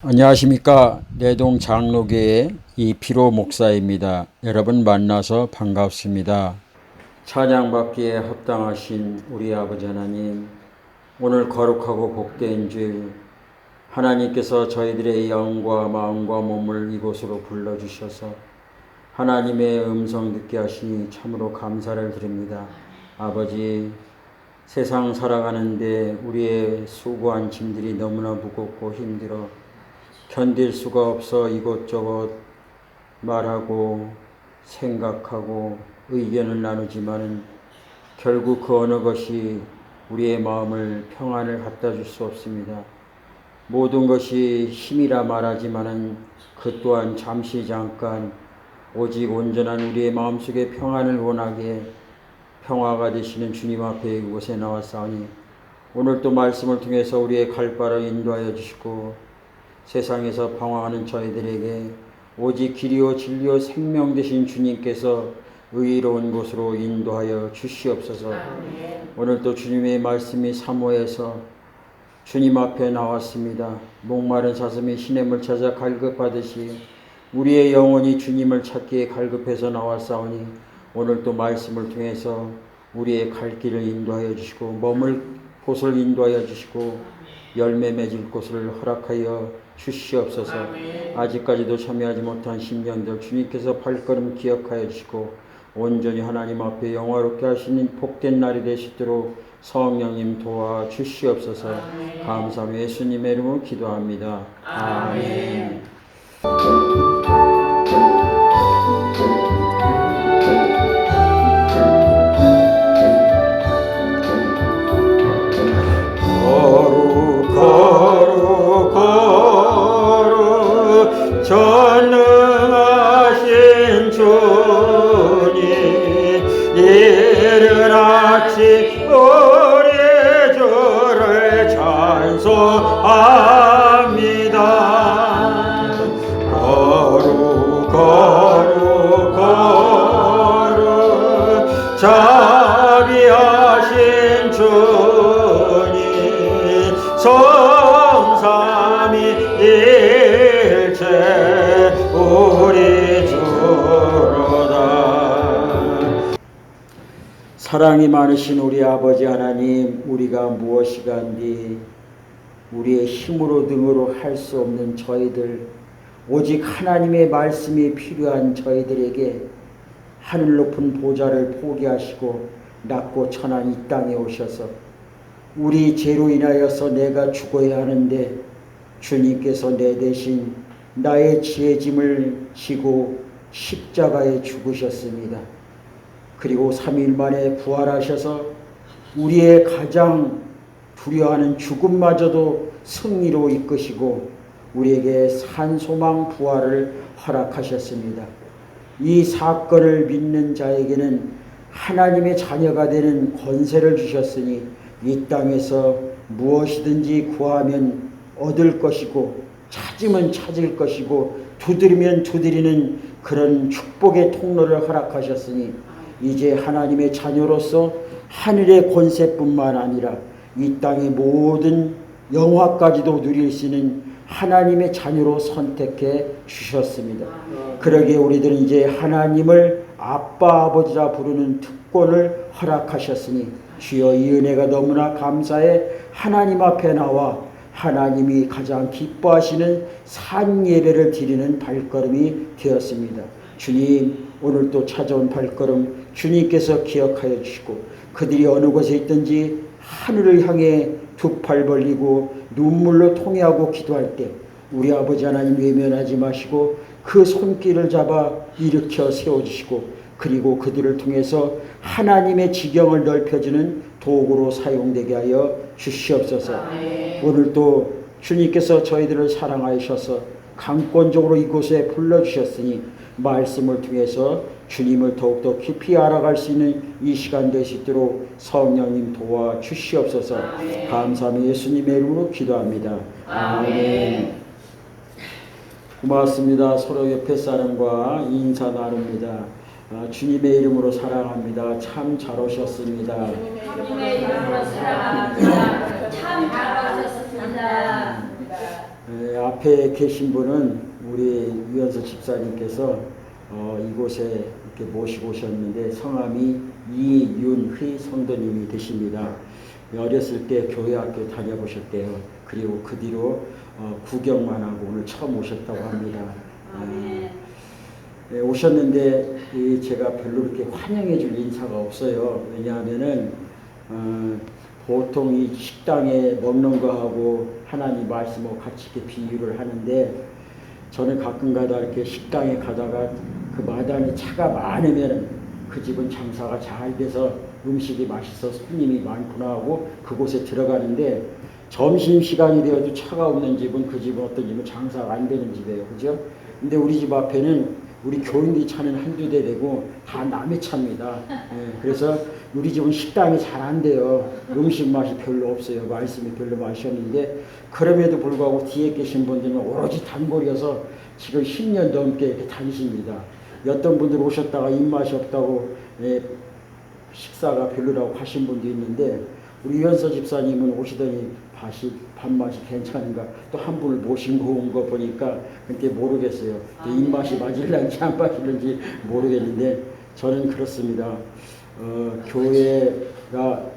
안녕하십니까. 내동 장로교회 이피로 목사입니다. 여러분 만나서 반갑습니다. 찬양받기에 합당하신 우리 아버지 하나님, 오늘 거룩하고 복된 주일 하나님께서 저희들의 영과 마음과 몸을 이곳으로 불러주셔서 하나님의 음성 듣게 하시니 참으로 감사를 드립니다. 아버지, 세상 살아가는데 우리의 수고한 짐들이 너무나 무겁고 힘들어 견딜 수가 없어 이곳저곳 말하고 생각하고 의견을 나누지만은 결국 그 어느 것이 우리의 마음을 평안을 갖다 줄 수 없습니다. 모든 것이 힘이라 말하지만은 그 또한 잠시 잠깐 오직 온전한 우리의 마음속에 평안을 원하게 평화가 되시는 주님 앞에 이곳에 나왔사오니 오늘 또 말씀을 통해서 우리의 갈 바를 인도하여 주시고 세상에서 방황하는 저희들에게 오직 길이요 진리요 생명 되신 주님께서 의로운 곳으로 인도하여 주시옵소서. 오늘 또 주님의 말씀이 사모해서 주님 앞에 나왔습니다. 목마른 사슴이 시냇물 찾아 갈급하듯이 우리의 영혼이 주님을 찾기에 갈급해서 나왔사오니 오늘 또 말씀을 통해서 우리의 갈 길을 인도하여 주시고 머물 곳을 인도하여 주시고 열매 맺을 곳을 허락하여 주시옵소서. 아직까지도 참여하지 못한 심령들 주님께서 발걸음 기억하여 주시고 온전히 하나님 앞에 영화롭게 하시는 복된 날이 되시도록 성령님 도와 주시옵소서. 감사하며 예수님의 이름으로 기도합니다. 아멘. 전능하신 주님, 이른 아침 우리의 주를 찬송합니다. 거룩 거룩 거룩 자비하신 주님, 성삼위일체 우리 주로다. 사랑이 많으신 우리 아버지 하나님, 우리가 무엇이간디 우리의 힘으로 등으로 할 수 없는 저희들, 오직 하나님의 말씀이 필요한 저희들에게 하늘 높은 보좌를 포기하시고 낮고 천한 이 땅에 오셔서 우리 죄로 인하여서 내가 죽어야 하는데 주님께서 내 대신 나의 지혜 짐을 지고 십자가에 죽으셨습니다. 그리고 3일 만에 부활하셔서 우리의 가장 두려워하는 죽음마저도 승리로 이끄시고 우리에게 산소망 부활을 허락하셨습니다. 이 사건을 믿는 자에게는 하나님의 자녀가 되는 권세를 주셨으니 이 땅에서 무엇이든지 구하면 얻을 것이고 찾으면 찾을 것이고 두드리면 두드리는 그런 축복의 통로를 허락하셨으니 이제 하나님의 자녀로서 하늘의 권세뿐만 아니라 이 땅의 모든 영화까지도 누릴 수 있는 하나님의 자녀로 선택해 주셨습니다. 그러기에 우리들은 이제 하나님을 아빠 아버지라 부르는 특권을 허락하셨으니 주여 이 은혜가 너무나 감사해 하나님 앞에 나와 하나님이 가장 기뻐하시는 산 예배를 드리는 발걸음이 되었습니다. 주님, 오늘 또 찾아온 발걸음 주님께서 기억하여 주시고 그들이 어느 곳에 있든지 하늘을 향해 두 팔 벌리고 눈물로 통회하고 기도할 때 우리 아버지 하나님 외면하지 마시고 그 손길을 잡아 일으켜 세워주시고 그리고 그들을 통해서 하나님의 지경을 넓혀주는 도구로 사용되게 하여 주시옵소서. 오늘 또 주님께서 저희들을 사랑하셔서 강권적으로 이곳에 불러주셨으니 말씀을 통해서 주님을 더욱더 깊이 알아갈 수 있는 이 시간 되시도록 성령님 도와 주시옵소서. 감사하며 예수님의 이름으로 기도합니다. 아멘. 고맙습니다. 서로 옆에 사람과 인사 나눕니다. 주님의 이름으로 사랑합니다. 참 잘 오셨습니다. 주님의 이름으로 사랑합니다. 참 잘 오셨습니다. 앞에 계신 분은 우리 유현석 집사님께서 이곳에 이렇게 모시고 오셨는데 성함이 이윤희 성도님이 되십니다. 어렸을 때 교회 학교 다녀보셨대요. 그리고 그 뒤로 구경만 하고 오늘 처음 오셨다고 합니다. 오셨는데 제가 별로 그렇게 환영해 줄 인사가 없어요. 왜냐하면은 보통 이 식당에 먹는 거하고 하나님 말씀하고 같이 이렇게 비유를 하는데, 저는 가끔가다 이렇게 식당에 가다가 그 마당에 차가 많으면 그 집은 장사가 잘 돼서 음식이 맛있어 손님이 많구나 하고 그곳에 들어가는데, 점심시간이 되어도 차가 없는 집은 그 집은 어떤 집은 장사가 안 되는 집이에요. 그죠? 근데 우리 집 앞에는 우리 교인들이 차는 한두 대 되고 다 남의 차입니다. 그래서 우리 집은 식당이 잘 안 돼요. 음식 맛이 별로 없어요. 말씀이 별로 맛이 없는데, 그럼에도 불구하고 뒤에 계신 분들은 오로지 단골이어서 지금 10년 넘게 이렇게 다니십니다. 어떤 분들 오셨다가 입맛이 없다고 식사가 별로라고 하신 분도 있는데, 우리 유현서 집사님은 오시더니 밥맛이 괜찮은가 또 한 분을 모시고 온 거 보니까 그렇게 모르겠어요. 입맛이 맞을런지 안 맞을런지 모르겠는데, 저는 그렇습니다. 교회가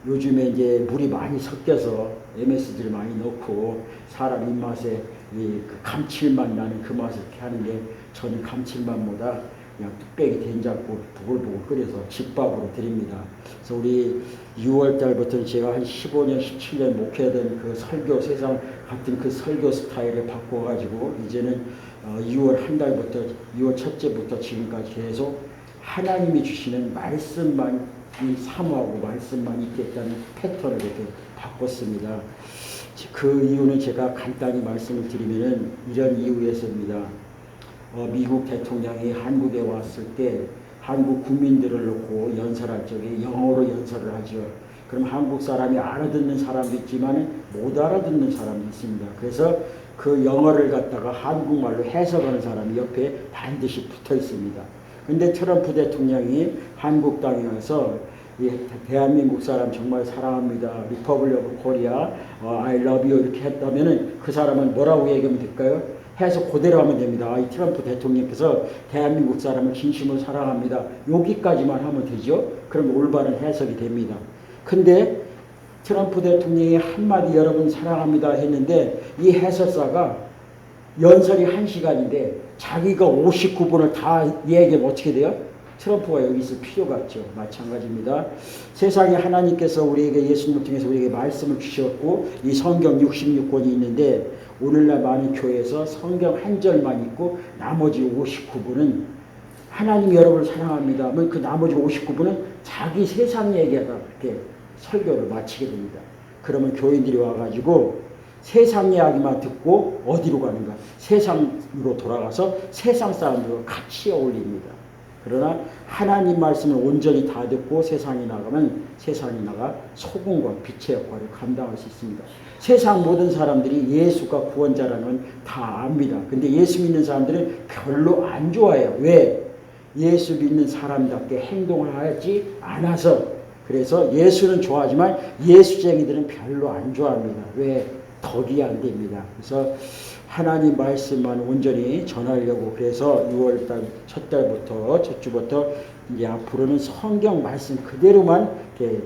요즘에 이제 물이 많이 섞여서 MSG를 많이 넣고 사람 입맛에 그 감칠맛 나는 그 맛을 이렇게 하는데, 저는 감칠맛보다 그냥 뚝배기 된장국 부글부글 끓여서 집밥으로 드립니다. 그래서 우리 6월 달부터 제가 한 15년, 17년 목회하던 그 설교 세상 같은 그 설교 스타일을 바꿔가지고 이제는 6월 한 달부터 6월 첫째부터 지금까지 계속 하나님이 주시는 말씀만 사모하고 말씀만 있겠다는 패턴을 이렇게 바꿨습니다. 그 이유는 제가 간단히 말씀을 드리면은 이런 이유에서입니다. 미국 대통령이 한국에 왔을 때 한국 국민들을 놓고 연설할 적에 영어로 연설을 하죠. 그럼 한국 사람이 알아듣는 사람도 있지만 못 알아듣는 사람도 있습니다. 그래서 그 영어를 갖다가 한국말로 해석하는 사람이 옆에 반드시 붙어 있습니다. 근데 트럼프 대통령이 한국 땅에 와서 대한민국 사람 정말 사랑합니다. 리퍼블릭 오브 코리아, I love you 이렇게 했다면은 그 사람은 뭐라고 얘기하면 될까요? 해서 그대로 하면 됩니다. 이 트럼프 대통령께서 대한민국 사람을 진심으로 사랑합니다. 여기까지만 하면 되죠. 그럼 올바른 해석이 됩니다. 근데 트럼프 대통령이 한마디 여러분 사랑합니다 했는데, 이 해설사가 연설이 1시간인데 자기가 59분을 다 얘기하면 어떻게 돼요? 트럼프가 여기 있을 필요가 없죠. 마찬가지입니다. 세상에 하나님께서 우리에게 예수님을 통해서 우리에게 말씀을 주셨고 이 성경 66권이 있는데, 오늘날 많은 교회에서 성경 한 절만 있고 나머지 59분은 하나님 여러분을 사랑합니다 하면 그 나머지 59분은 자기 세상 얘기하다 이렇게 설교를 마치게 됩니다. 그러면 교인들이 와가지고 세상 이야기만 듣고 어디로 가는가? 세상으로 돌아가서 세상 사람들과 같이 어울립니다. 그러나 하나님 말씀을 온전히 다 듣고 세상에 나가면 세상에 나가 소금과 빛의 역할을 감당할 수 있습니다. 세상 모든 사람들이 예수가 구원자라는 건 다 압니다. 근데 예수 믿는 사람들은 별로 안 좋아해요. 왜? 예수 믿는 사람답게 행동을 하지 않아서. 그래서 예수는 좋아하지만 예수쟁이들은 별로 안 좋아합니다. 왜? 덕이 안 됩니다. 그래서 하나님 말씀만 온전히 전하려고, 그래서 6월달 첫 달부터 첫 주부터 이제 앞으로는 성경 말씀 그대로만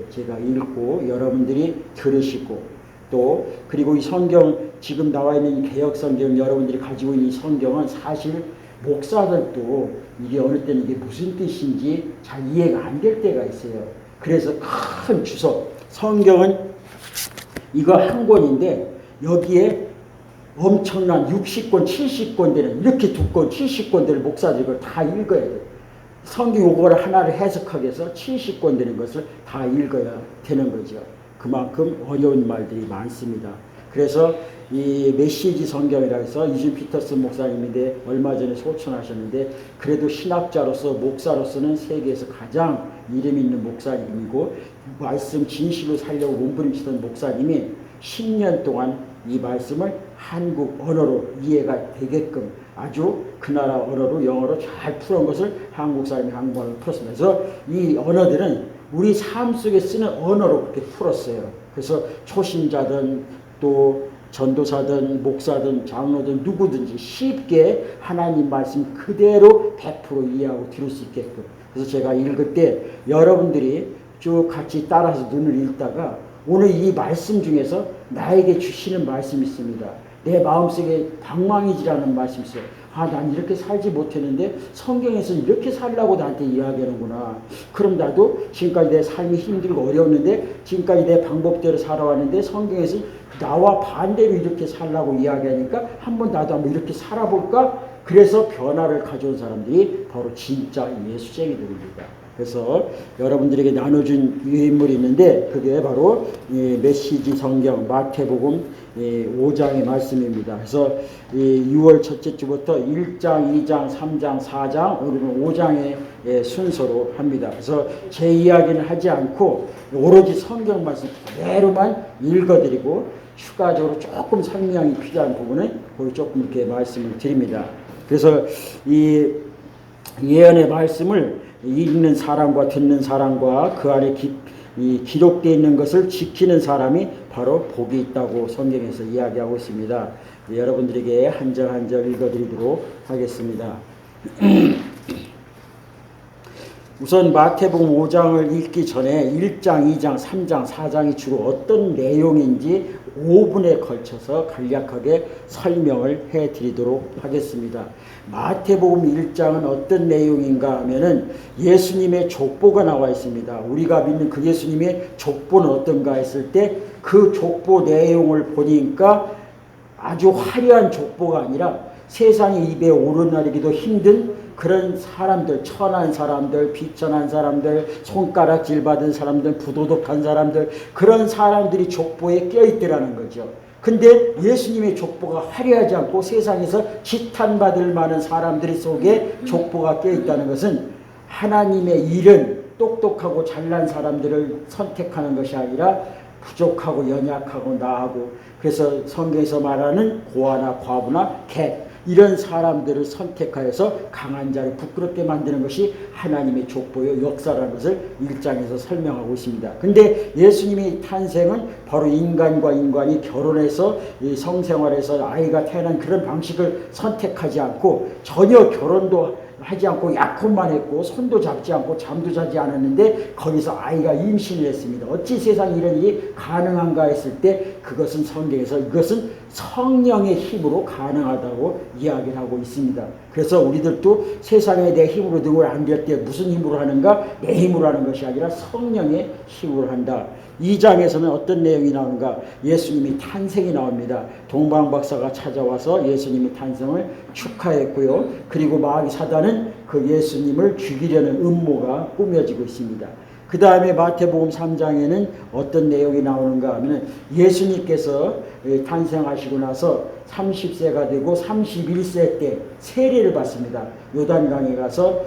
제가 읽고 여러분들이 들으시고, 또 그리고 이 성경 지금 나와 있는 개역 성경 여러분들이 가지고 있는 이 성경은 사실 목사들도 이게 어느 때는 이게 무슨 뜻인지 잘 이해가 안 될 때가 있어요. 그래서 큰 주석 성경은 이거 한 권인데 여기에 엄청난 60권, 70권 되는 이렇게 두꺼운 70권들을 목사들이 그걸 다 읽어야 돼요. 성경 요거를 하나를 해석하기 위해서 70권 되는 것을 다 읽어야 되는 거죠. 그만큼 어려운 말들이 많습니다. 그래서 이 메시지 성경이라 해서 유진 피터슨 목사님인데 얼마 전에 소천하셨는데, 그래도 신학자로서 목사로서는 세계에서 가장 이름 있는 목사님이고 말씀 진실로 살려고 몸부림치던 목사님이 10년 동안 이 말씀을 한국 언어로 이해가 되게끔 아주 그 나라 언어로 영어로 잘 풀어온 것을 한국 사람이 한국어로 풀었습니다. 그래서 이 언어들은 우리 삶 속에 쓰는 언어로 그렇게 풀었어요. 그래서 초신자든 또 전도사든 목사든 장로든 누구든지 쉽게 하나님 말씀 그대로 100% 이해하고 들을 수 있게끔. 그래서 제가 읽을 때 여러분들이 쭉 같이 따라서 눈을 읽다가 오늘 이 말씀 중에서 나에게 주시는 말씀이 있습니다. 내 마음속에 방망이지라는 말씀이 있어요. 아, 난 이렇게 살지 못했는데 성경에서 이렇게 살라고 나한테 이야기하는구나. 그럼 나도 지금까지 내 삶이 힘들고 어려웠는데 지금까지 내 방법대로 살아왔는데 성경에서 나와 반대로 이렇게 살라고 이야기하니까 나도 한번 이렇게 살아볼까? 그래서 변화를 가져온 사람들이 바로 진짜 예수쟁이들입니다. 그래서 여러분들에게 나눠준 유인물이 있는데 그게 바로 메시지 성경 마태복음 5장의 말씀입니다. 그래서 6월 첫째 주부터 1장, 2장, 3장, 4장, 오늘은 5장의 순서로 합니다. 그래서 제 이야기는 하지 않고 오로지 성경 말씀 그대로만 읽어드리고 추가적으로 조금 설명이 필요한 부분은 거기 조금 이렇게 말씀을 드립니다. 그래서 이 예언의 말씀을 읽는 사람과 듣는 사람과 그 안에 기록되어 있는 것을 지키는 사람이 바로 복이 있다고 성경에서 이야기하고 있습니다. 여러분들에게 한 절 한 절 읽어드리도록 하겠습니다. 우선 마태복음 5장을 읽기 전에 1장, 2장, 3장, 4장이 주로 어떤 내용인지 5분에 걸쳐서 간략하게 설명을 해드리도록 하겠습니다. 마태복음 1장은 어떤 내용인가 하면은 예수님의 족보가 나와 있습니다. 우리가 믿는 그 예수님의 족보는 어떤가 했을 때 그 족보 내용을 보니까 아주 화려한 족보가 아니라 세상의 입에 오르내리기도 힘든 그런 사람들, 천한 사람들, 비천한 사람들, 손가락질 받은 사람들, 부도덕한 사람들, 그런 사람들이 족보에 껴있더라는 거죠. 근데 예수님의 족보가 화려하지 않고 세상에서 지탄받을 만한 사람들 속에 족보가 껴있다는 것은 하나님의 일은 똑똑하고 잘난 사람들을 선택하는 것이 아니라 부족하고 연약하고 나하고, 그래서 성경에서 말하는 고아나 과부나 객, 이런 사람들을 선택하여서 강한 자를 부끄럽게 만드는 것이 하나님의 족보의 역사라는 것을 1장에서 설명하고 있습니다. 근데 예수님의 탄생은 바로 인간과 인간이 결혼해서 성생활에서 아이가 태어난 그런 방식을 선택하지 않고 전혀 결혼도 하지 않고 약혼만 했고 손도 잡지 않고 잠도 자지 않았는데 거기서 아이가 임신을 했습니다. 어찌 세상에 이런 일이 가능한가 했을 때 그것은 성경에서 이것은 성령의 힘으로 가능하다고 이야기를 하고 있습니다. 그래서 우리들도 세상에 내 힘으로 능을 안 될 때 무슨 힘으로 하는가? 내 힘으로 하는 것이 아니라 성령의 힘으로 한다. 2장에서는 어떤 내용이 나오는가? 예수님이 탄생이 나옵니다. 동방박사가 찾아와서 예수님의 탄생을 축하했고요. 그리고 마귀 사단은 그 예수님을 죽이려는 음모가 꾸며지고 있습니다. 그 다음에 마태복음 3장에는 어떤 내용이 나오는가 하면 예수님께서 탄생하시고 나서 30세가 되고 31세 때 세례를 받습니다. 요단강에 가서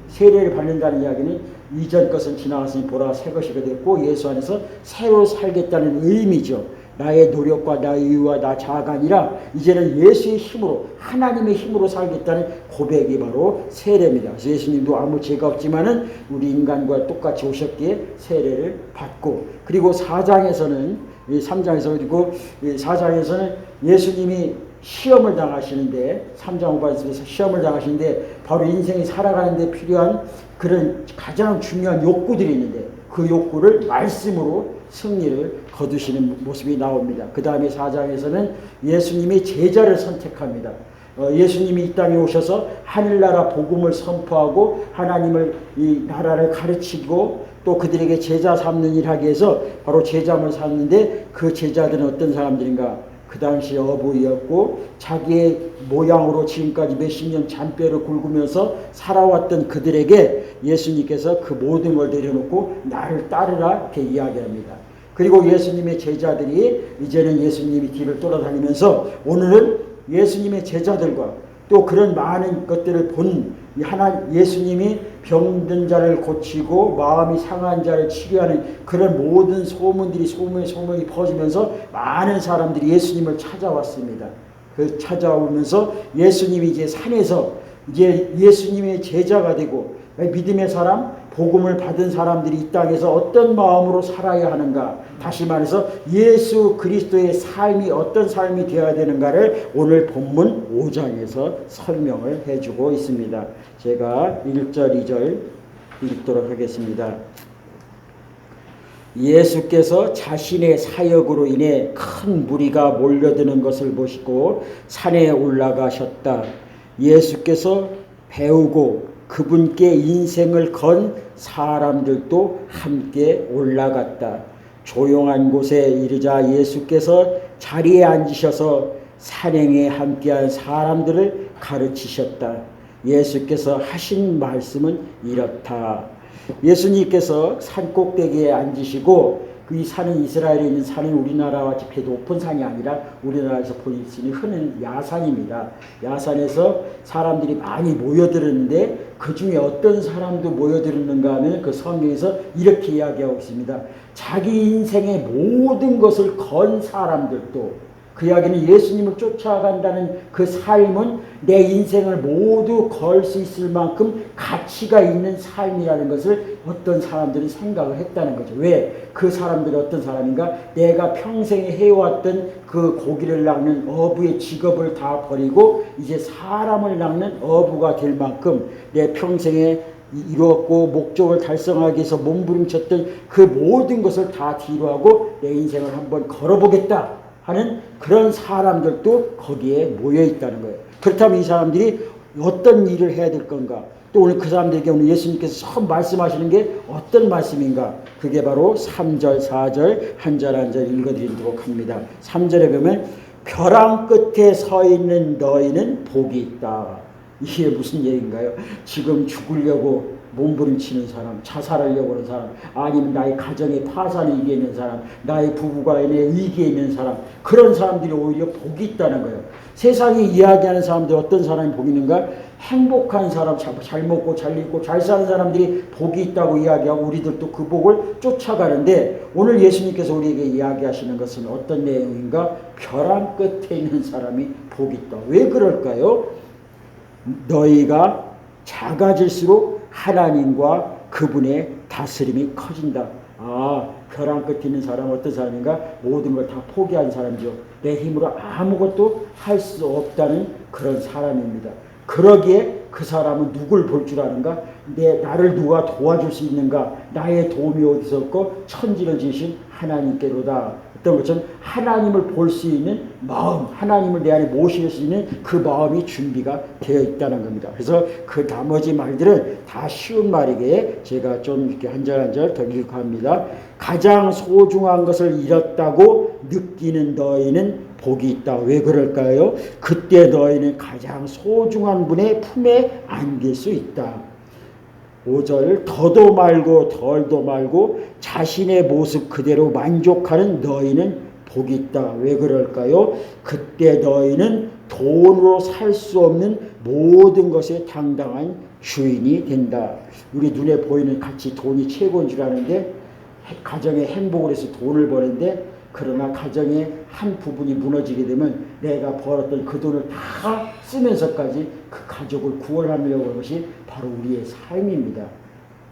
세례를 받는다는 이야기는 이전 것은 지나갔으니 보라 새 것이 됐고 예수 안에서 새로 살겠다는 의미죠. 나의 노력과 나의 의와 나 자아가 아니라 이제는 예수의 힘으로 하나님의 힘으로 살겠다는 고백이 바로 세례입니다. 그래서 예수님도 아무 죄가 없지만은 우리 인간과 똑같이 오셨기에 세례를 받고, 그리고 4장에서는 3장에서 그리고 4장에서는 예수님이 시험을 당하시는데 3장 후반에서 시험을 당하시는데 바로 인생이 살아가는데 필요한 그런 가장 중요한 욕구들이 있는데 그 욕구를 말씀으로 승리를 거두시는 모습이 나옵니다. 그 다음에 4장에서는 예수님이 제자를 선택합니다. 예수님이 이 땅에 오셔서 하늘나라 복음을 선포하고 하나님을 이 나라를 가르치고 또 그들에게 제자 삼는 일 하기 위해서 바로 제자를 삼는데 그 제자들은 어떤 사람들인가? 그 당시 어부였고 자기의 모양으로 지금까지 몇십 년 잔뼈를 굵으면서 살아왔던 그들에게 예수님께서 그 모든 걸 내려놓고 나를 따르라 이렇게 이야기합니다. 그리고 예수님의 제자들이 이제는 예수님이 길을 돌아다니면서 오늘은 예수님의 제자들과 또 그런 많은 것들을 본 예수님이 병든 자를 고치고 마음이 상한 자를 치료하는 그런 모든 소문이 퍼지면서 많은 사람들이 예수님을 찾아왔습니다. 그 찾아오면서 예수님이 이제 산에서 이제 예수님의 제자가 되고 믿음의 사람, 복음을 받은 사람들이 이 땅에서 어떤 마음으로 살아야 하는가, 다시 말해서 예수 그리스도의 삶이 어떤 삶이 되어야 되는가를 오늘 본문 5장에서 설명을 해주고 있습니다. 제가 1절 2절 읽도록 하겠습니다. 예수께서 자신의 사역으로 인해 큰 무리가 몰려드는 것을 보시고 산에 올라가셨다. 예수께서 배우고 그분께 인생을 건 사람들도 함께 올라갔다. 조용한 곳에 이르자 예수께서 자리에 앉으셔서 산행에 함께한 사람들을 가르치셨다. 예수께서 하신 말씀은 이렇다. 예수님께서 산 꼭대기에 앉으시고 이 산은 이스라엘에 있는 산은 우리나라와 그렇게 높은 산이 아니라 우리나라에서 볼 수 있는 흔한 야산입니다. 야산에서 사람들이 많이 모여들었는데 그 중에 어떤 사람도 모여들었는가 하면 그 성경에서 이렇게 이야기하고 있습니다. 자기 인생의 모든 것을 건 사람들도, 그 이야기는 예수님을 쫓아간다는 그 삶은 내 인생을 모두 걸 수 있을 만큼 가치가 있는 삶이라는 것을 어떤 사람들이 생각을 했다는 거죠. 왜? 그 사람들이 어떤 사람인가? 내가 평생에 해왔던 그 고기를 낚는 어부의 직업을 다 버리고 이제 사람을 낚는 어부가 될 만큼 내 평생에 이루었고 목적을 달성하기 위해서 몸부림쳤던 그 모든 것을 다 뒤로 하고 내 인생을 한번 걸어보겠다 하는 그런 사람들도 거기에 모여 있다는 거예요. 그렇다면 이 사람들이 어떤 일을 해야 될 건가? 또 오늘 그 사람들에게 오늘 예수님께서 처음 말씀하시는 게 어떤 말씀인가? 그게 바로 3절, 4절 한 절 한 절 읽어드리도록 합니다. 3절에 보면 벼랑 끝에 서 있는 너희는 복이 있다. 이게 무슨 얘기인가요? 지금 죽으려고 몸부림치는 사람, 자살하려고 하는 사람, 아니면 나의 가정의 파산에 위기에 있는 사람, 나의 부부간의 위기에 있는 사람, 그런 사람들이 오히려 복이 있다는 거예요. 세상이 이야기하는 사람들 어떤 사람이 복이 있는가? 행복한 사람, 잘 먹고 잘 입고 잘 사는 사람들이 복이 있다고 이야기하고 우리들도 그 복을 쫓아가는데 오늘 예수님께서 우리에게 이야기하시는 것은 어떤 내용인가? 벼랑 끝에 있는 사람이 복이 있다. 왜 그럴까요? 너희가 작아질수록 하나님과 그분의 다스림이 커진다. 벼랑 끝에 있는 사람은 어떤 사람인가? 모든 걸 다 포기한 사람이죠. 내 힘으로 아무것도 할 수 없다는 그런 사람입니다. 그러기에 그 사람은 누굴 볼 줄 아는가? 나를 누가 도와줄 수 있는가? 나의 도움이 어디서 없고 천지를 지으신 하나님께로다. 어떤 것처럼 하나님을 볼 수 있는 마음, 하나님을 내 안에 모실 수 있는 그 마음이 준비가 되어 있다는 겁니다. 그래서 그 나머지 말들은 다 쉬운 말이기에 제가 좀 이렇게 한 절 한 절 더 읽어합니다. 가장 소중한 것을 잃었다고 느끼는 너희는 복이 있다. 왜 그럴까요? 그때 너희는 가장 소중한 분의 품에 안길 수 있다. 5절 더도 말고 덜도 말고 자신의 모습 그대로 만족하는 너희는 복이 있다. 왜 그럴까요? 그때 너희는 돈으로 살 수 없는 모든 것의 당당한 주인이 된다. 우리 눈에 보이는 가치 돈이 최고인 줄 아는데 가정의 행복을 해서 돈을 버는데 그러나 가정의 한 부분이 무너지게 되면 내가 벌었던 그 돈을 다 쓰면서까지 그 가족을 구원하려고 하는 것이 바로 우리의 삶입니다.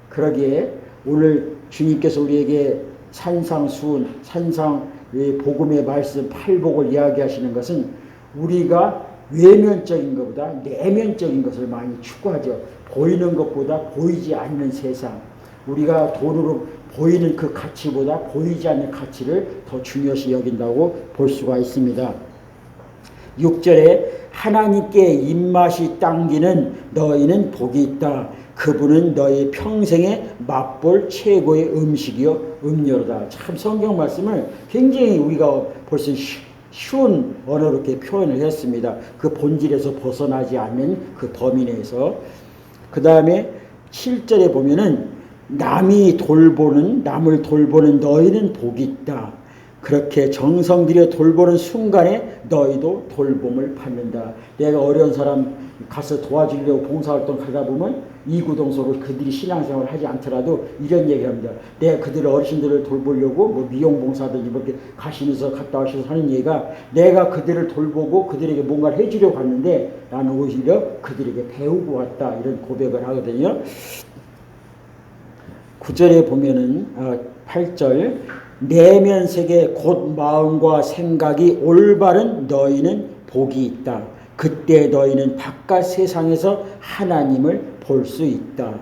그러기에 오늘 주님께서 우리에게 산상수훈, 산상의 복음의 말씀, 팔복을 이야기하시는 것은 우리가 외면적인 것보다 내면적인 것을 많이 추구하죠. 보이는 것보다 보이지 않는 세상, 우리가 돈으로 보이는 그 가치보다 보이지 않는 가치를 더 중요시 여긴다고 볼 수가 있습니다. 6절에 하나님께 입맛이 당기는 너희는 복이 있다. 그분은 너희 평생에 맛볼 최고의 음식이요 음료로다. 참 성경 말씀을 굉장히 우리가 벌써 쉬운 언어로 이렇게 표현을 했습니다. 그 본질에서 벗어나지 않는 그 범위 내에서. 그 다음에 7절에 보면은 남을 돌보는 너희는 복이 있다. 그렇게 정성 들여 돌보는 순간에 너희도 돌봄을 받는다. 내가 어려운 사람 가서 도와주려고 봉사활동 가다 보면 이구동성으로 그들이 신앙생활을 하지 않더라도 이런 얘기를 합니다. 내가 그들 어르신들을 돌보려고 뭐 미용봉사든지 이렇게 가시면서 갔다 오셔서 하는 얘기가 내가 그들을 돌보고 그들에게 뭔가를 해주려고 갔는데 나는 오히려 그들에게 배우고 왔다. 이런 고백을 하거든요. 9절에 보면은 8절 내면세계 곧 마음과 생각이 올바른 너희는 복이 있다. 그때 너희는 바깥 세상에서 하나님을 볼 수 있다.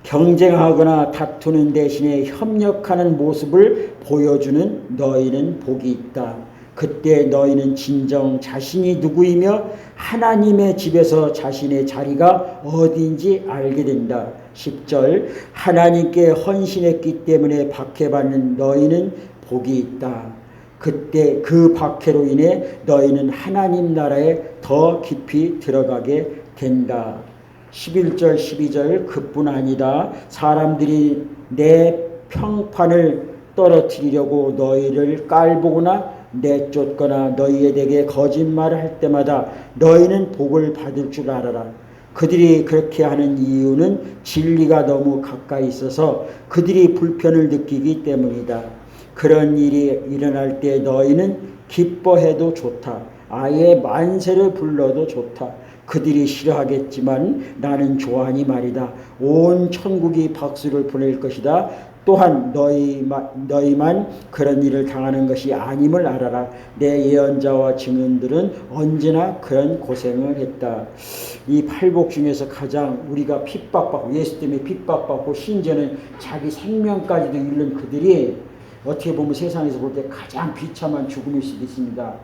경쟁하거나 다투는 대신에 협력하는 모습을 보여주는 너희는 복이 있다. 그때 너희는 진정 자신이 누구이며 하나님의 집에서 자신의 자리가 어디인지 알게 된다. 10절 하나님께 헌신했기 때문에 박해받는 너희는 복이 있다. 그때 그 박해로 인해 너희는 하나님 나라에 더 깊이 들어가게 된다. 11절 12절 그뿐 아니다. 사람들이 내 평판을 떨어뜨리려고 너희를 깔보거나 내쫓거나 너희에게 거짓말을 할 때마다 너희는 복을 받을 줄 알아라. 그들이 그렇게 하는 이유는 진리가 너무 가까이 있어서 그들이 불편을 느끼기 때문이다. 그런 일이 일어날 때 너희는 기뻐해도 좋다. 아예 만세를 불러도 좋다. 그들이 싫어하겠지만 나는 좋아하니 말이다. 온 천국이 박수를 보낼 것이다. 또한 너희만 그런 일을 당하는 것이 아님을 알아라. 내 예언자와 증인들은 언제나 그런 고생을 했다. 이 팔복 중에서 가장 우리가 핍박받고 예수 때문에 핍박받고 심지어는 자기 생명까지도 잃는 그들이 어떻게 보면 세상에서 볼 때 가장 비참한 죽음일 수도 있습니다.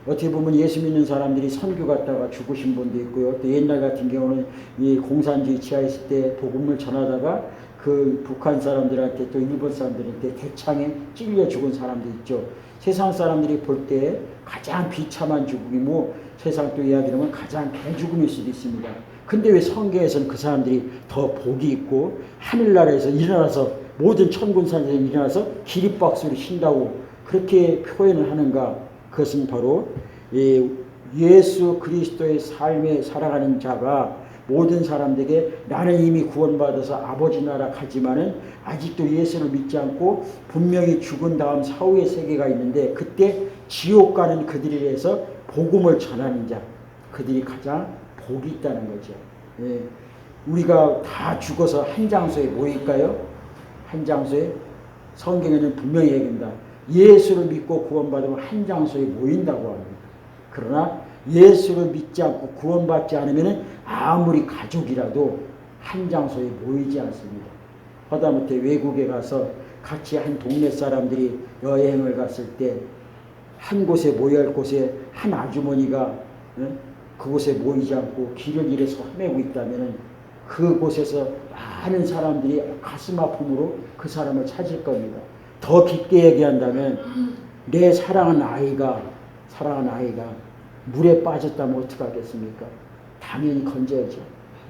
어떻게 보면 예수 믿는 사람들이 선교 갔다가 죽으신 분도 있고요. 또 옛날 같은 경우는 이 공산주의 치하했을 때 복음을 전하다가 그 북한 사람들한테 또 일본 사람들한테 대창에 찔려 죽은 사람도 있죠. 세상 사람들이 볼 때 가장 비참한 죽음이고 세상 또 이야기하면 가장 개죽음일 수도 있습니다. 근데 왜 성경에서는 그 사람들이 더 복이 있고 하늘나라에서 일어나서 모든 천군산에서 일어나서 기립박수를 친다고 그렇게 표현을 하는가? 그것은 바로 예수 그리스도의 삶에 살아가는 자가 모든 사람들에게 나는 이미 구원받아서 아버지 나라 가지만은 아직도 예수를 믿지 않고 분명히 죽은 다음 사후의 세계가 있는데 그때 지옥 가는 그들에 대해서 복음을 전하는 자, 그들이 가장 복이 있다는 거죠. 예. 우리가 다 죽어서 한 장소에 모일까요? 한 장소에? 성경에는 분명히 얘기합니다. 예수를 믿고 구원받으면 한 장소에 모인다고 합니다. 그러나 예수를 믿지 않고 구원받지 않으면 아무리 가족이라도 한 장소에 모이지 않습니다. 하다못해 외국에 가서 같이 한 동네 사람들이 여행을 갔을 때 한 곳에 모여야 할 곳에 한 아주머니가 그곳에 모이지 않고 길을 잃어서 헤매고 있다면 그곳에서 많은 사람들이 가슴 아픔으로 그 사람을 찾을 겁니다. 더 깊게 얘기한다면 내 사랑하는 아이가 물에 빠졌다면 어떡하겠습니까? 당연히 건져야죠.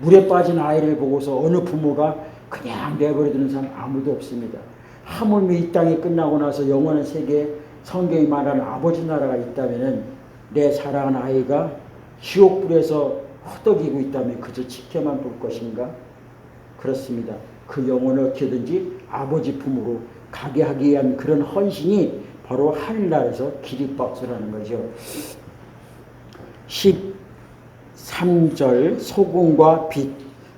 물에 빠진 아이를 보고서 어느 부모가 그냥 내버려두는 사람 아무도 없습니다. 하물며 이 땅이 끝나고 나서 영원한 세계에 성경이 말하는 아버지 나라가 있다면 내 사랑하는 아이가 지옥불에서 허덕이고 있다면 그저 지켜만 볼 것인가? 그렇습니다. 그 영혼을 어떻게든지 아버지 품으로 가게 하기 위한 그런 헌신이 바로 하늘나라에서 기립박수라는 거죠. 13절 소금과 빛.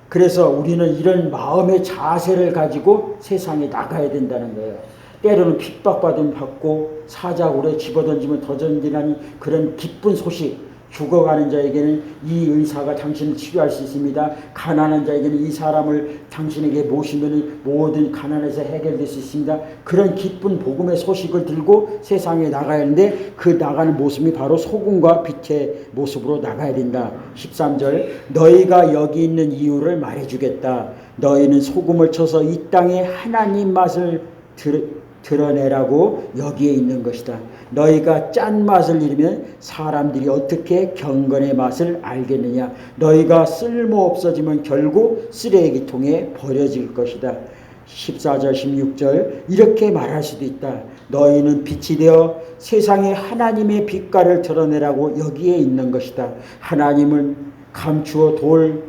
그래서 우리는 이런 마음의 자세를 가지고 세상에 나가야 된다는 거예요. 때로는 핍박받으면 받고 사자굴에 집어던지면 더 던지라는 그런 기쁜 소식. 죽어가는 자에게는 이 의사가 당신을 치료할 수 있습니다. 가난한 자에게는 이 사람을 당신에게 모시면 모든 가난에서 해결될 수 있습니다. 그런 기쁜 복음의 소식을 들고 세상에 나가야 하는데 그 나가는 모습이 바로 소금과 빛의 모습으로 나가야 된다. 13절 너희가 여기 있는 이유를 말해주겠다. 너희는 소금을 쳐서 이 땅에 하나님 맛을 드러내라고 여기에 있는 것이다. 너희가 짠맛을 잃으면 사람들이 어떻게 경건의 맛을 알겠느냐. 너희가 쓸모없어지면 결국 쓰레기통에 버려질 것이다. 14절 16절 이렇게 말할 수도 있다. 너희는 빛이 되어 세상에 하나님의 빛깔을 드러내라고 여기에 있는 것이다. 하나님을 감춰둘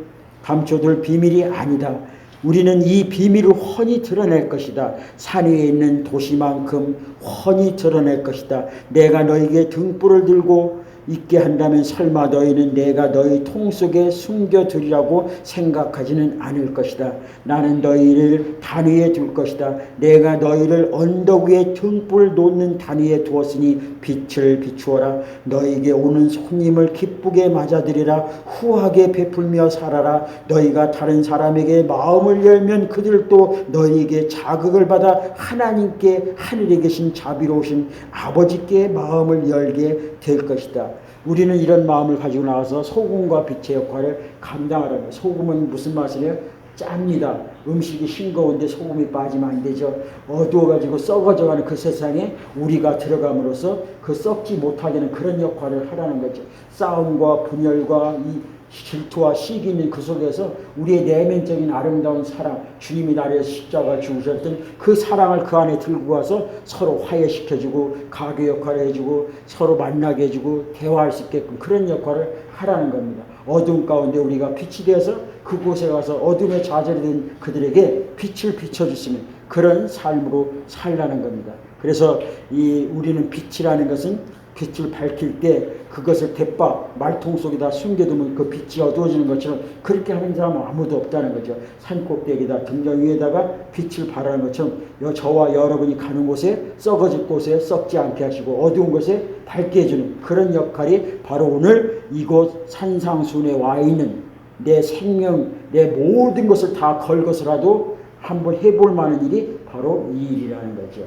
비밀이 아니다. 우리는 이 비밀을 훤히 드러낼 것이다. 산 위에 있는 도시만큼 훤히 드러낼 것이다. 내가 너에게 등불을 들고 있게 한다면 설마 너희는 내가 너희 통 속에 숨겨두리라고 생각하지는 않을 것이다. 나는 너희를 단 위에 둘 것이다. 내가 너희를 언덕 위에 등불 놓는 단 위에 두었으니 빛을 비추어라. 너희에게 오는 손님을 기쁘게 맞아들이라. 후하게 베풀며 살아라. 너희가 다른 사람에게 마음을 열면 그들도 너희에게 자극을 받아 하나님께 하늘에 계신 자비로우신 아버지께 마음을 열게 될 것이다. 우리는 이런 마음을 가지고 나와서 소금과 빛의 역할을 감당하라는 거예요. 소금은 무슨 맛이래요? 짭니다. 음식이 싱거운데 소금이 빠지면 안 되죠. 어두워가지고 썩어져가는 그 세상에 우리가 들어감으로써 그 썩지 못하게 하는 그런 역할을 하라는 거죠. 싸움과 분열과 이 질투와 시기 있는 그 속에서 우리의 내면적인 아름다운 사랑, 주님이 나를 십자가 죽으셨던 그 사랑을 그 안에 들고 가서 서로 화해시켜주고 가교 역할을 해주고 서로 만나게 해주고 대화할 수 있게끔 그런 역할을 하라는 겁니다. 어둠 가운데 우리가 빛이 되어서 그곳에 가서 어둠에 좌절된 그들에게 빛을 비춰주시는 그런 삶으로 살라는 겁니다. 그래서 우리는 빛이라는 것은 빛을 밝힐 때 그것을 갯밥 말통 속에다 숨겨두면 그 빛이 어두워지는 것처럼 그렇게 하는 사람은 아무도 없다는 거죠. 산꼭대기에다 등정 위에다가 빛을 발하는 것처럼 저와 여러분이 가는 곳에 썩어질 곳에 썩지 않게 하시고 어두운 곳에 밝게 해주는 그런 역할이 바로 오늘 이곳 산상순에 와 있는 내 생명, 내 모든 것을 다 걸고서라도 한번 해볼 만한 일이 바로 이 일이라는 거죠.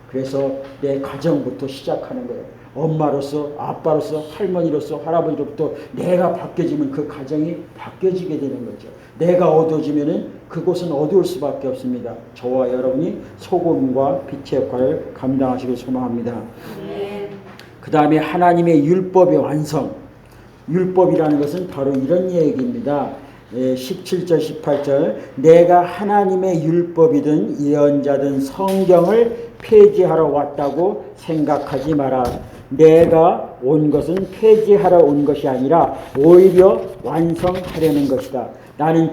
그래서 내 가정부터 시작하는 거예요. 엄마로서, 아빠로서, 할머니로서, 할아버지로부터 내가 바뀌어지면 그 가정이 바뀌어지게 되는 거죠. 내가 어두워지면은 그곳은 어두울 수밖에 없습니다. 저와 여러분이 소금과 빛의 역할을 감당하시길 소망합니다. 그 다음에 하나님의 율법의 완성. 율법이라는 것은 바로 이런 얘기입니다. 17절 18절 내가 하나님의 율법이든 예언자든 성경을 폐지하러 왔다고 생각하지 마라. 내가 온 것은 폐지하러 온 것이 아니라 오히려 완성하려는 것이다. 나는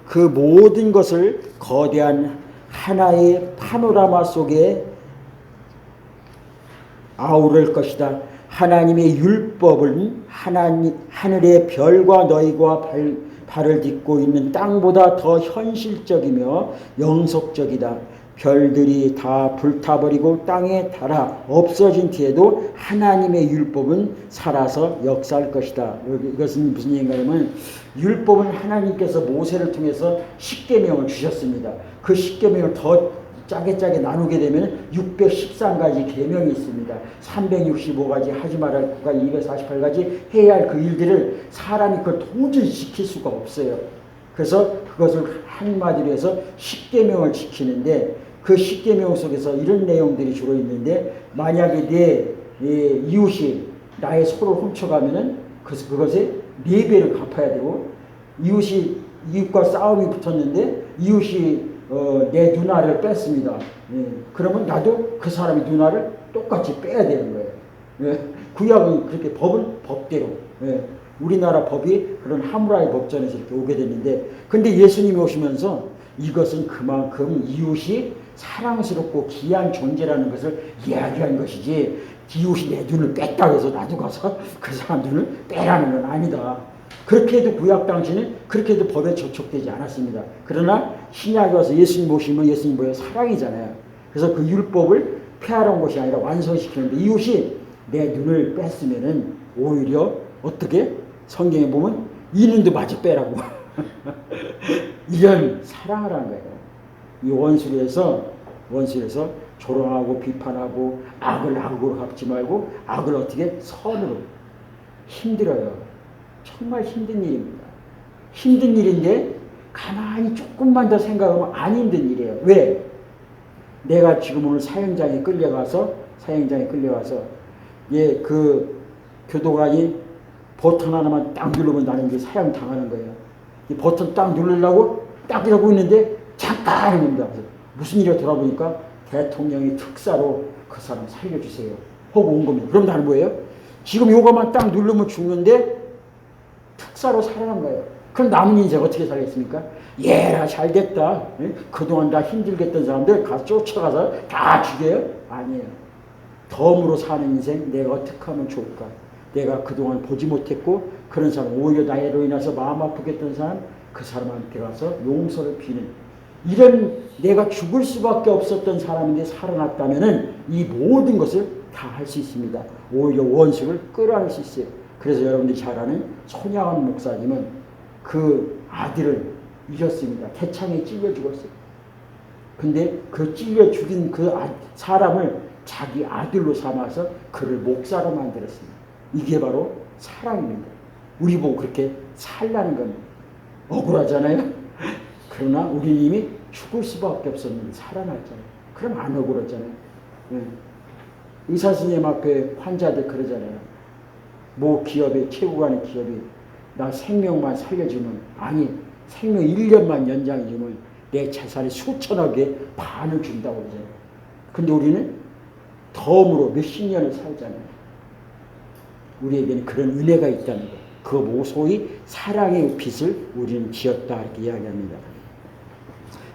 그 모든 것을 거대한 하나의 파노라마 속에 아우를 것이다. 하나님의 율법은 하늘의 별과 너희가 발을 딛고 있는 땅보다 더 현실적이며 영속적이다. 별들이 다 불타버리고 땅에 닳아 없어진 뒤에도 하나님의 율법은 살아서 역사할 것이다. 이것은 무슨 얘기냐면 율법은 하나님께서 모세를 통해서 십계명을 주셨습니다. 그 십계명을 더 짜게 나누게 되면 613가지 계명이 있습니다. 365가지 하지 말할 것과 248가지 해야 할 그 일들을 사람이 그걸 도저히 지킬 수가 없어요. 그래서 그것을 한마디로 해서 십계명을 지키는데 그 십계명 속에서 이런 내용들이 주로 있는데 만약에 내 이웃이 나의 소를 훔쳐가면은 그것에 4배를 갚아야 되고 이웃과 싸움이 붙었는데 이웃이 내 누나를 뺐습니다. 그러면 나도 그 사람의 누나를 똑같이 빼야 되는 거예요. 구약은 그렇게 법은 법대로. 우리나라 법이 그런 하무라이 법전에서 이렇게 오게 됐는데 근데 예수님이 오시면서 이것은 그만큼 이웃이 사랑스럽고 귀한 존재라는 것을 이야기한 것이지 이웃이 내 눈을 뺐다고 해서 나도 가서 그 사람 눈을 빼라는 건 아니다. 그렇게 해도 구약 당시는 그렇게 해도 법에 저촉되지 않았습니다. 그러나 신약에 와서 예수님 오시면 예수님 뭐예요? 사랑이잖아요. 그래서 그 율법을 폐하러 온 것이 아니라 완성시키는데 이웃이 내 눈을 뺐으면은 오히려 어떻게? 성경에 보면 이 눈도 마저 빼라고. 이런 사랑을 한 거예요. 이 원수에서 조롱하고 비판하고 악을 악으로 갚지 말고 악을 어떻게 선으로. 힘들어요. 정말 힘든 일입니다. 힘든 일인데 가만히 조금만 더 생각하면 안 힘든 일이에요. 왜? 내가 지금 오늘 사형장에 끌려가서 그 교도관이 버튼 하나만 딱 누르면 나는 이제 사형 당하는 거예요. 이 버튼 딱 누르려고 딱 이러고 있는데 잠깐 합니다. 무슨 일이 돌아보니까 대통령이 특사로 그 사람 살려주세요 하고 온 겁니다. 그럼 나는 뭐예요? 지금 요거만 딱 누르면 죽는데 특사로 살아난 거예요. 그럼 남은 인생 어떻게 살겠습니까? 얘라 잘됐다. 그동안 다 힘들게 했던 사람들 가서 쫓아가서 다 죽여요? 아니에요. 덤으로 사는 인생 내가 어떻게 하면 좋을까? 내가 그동안 보지 못했고 그런 사람 오히려 나로 인해서 마음 아프게 했던 사람 그 사람한테 가서 용서를 비는 이런 내가 죽을 수밖에 없었던 사람인데 살아났다면은 이 모든 것을 다 할 수 있습니다. 오히려 원수를 끌어안을 수 있어요. 그래서 여러분들이 잘 아는 손양원 목사님은 그 아들을 잃었습니다. 개창에 찔려 죽었어요. 근데 그 찔려 죽인 그 사람을 자기 아들로 삼아서 그를 목사로 만들었습니다. 이게 바로 사랑입니다. 우리 보고 그렇게 살라는 겁니다. 억울하잖아요. 그러나 우리 이미 죽을 수밖에 없었는데 살아났잖아요. 그럼 안 억울하잖아요. 의사 선생님 앞에 환자들 그러잖아요. 뭐 기업에 최고 가는 기업이 나 생명만 살려주면 아니 생명 1년만 연장해주면 내 재산의 수천억의 반을 준다고 그러잖아요. 근데 우리는 덤으로 몇십 년을 살잖아요. 우리에게는 그런 은혜가 있다는 것. 그 모소히 사랑의 빚을 우리는 지었다 이렇게 이야기합니다.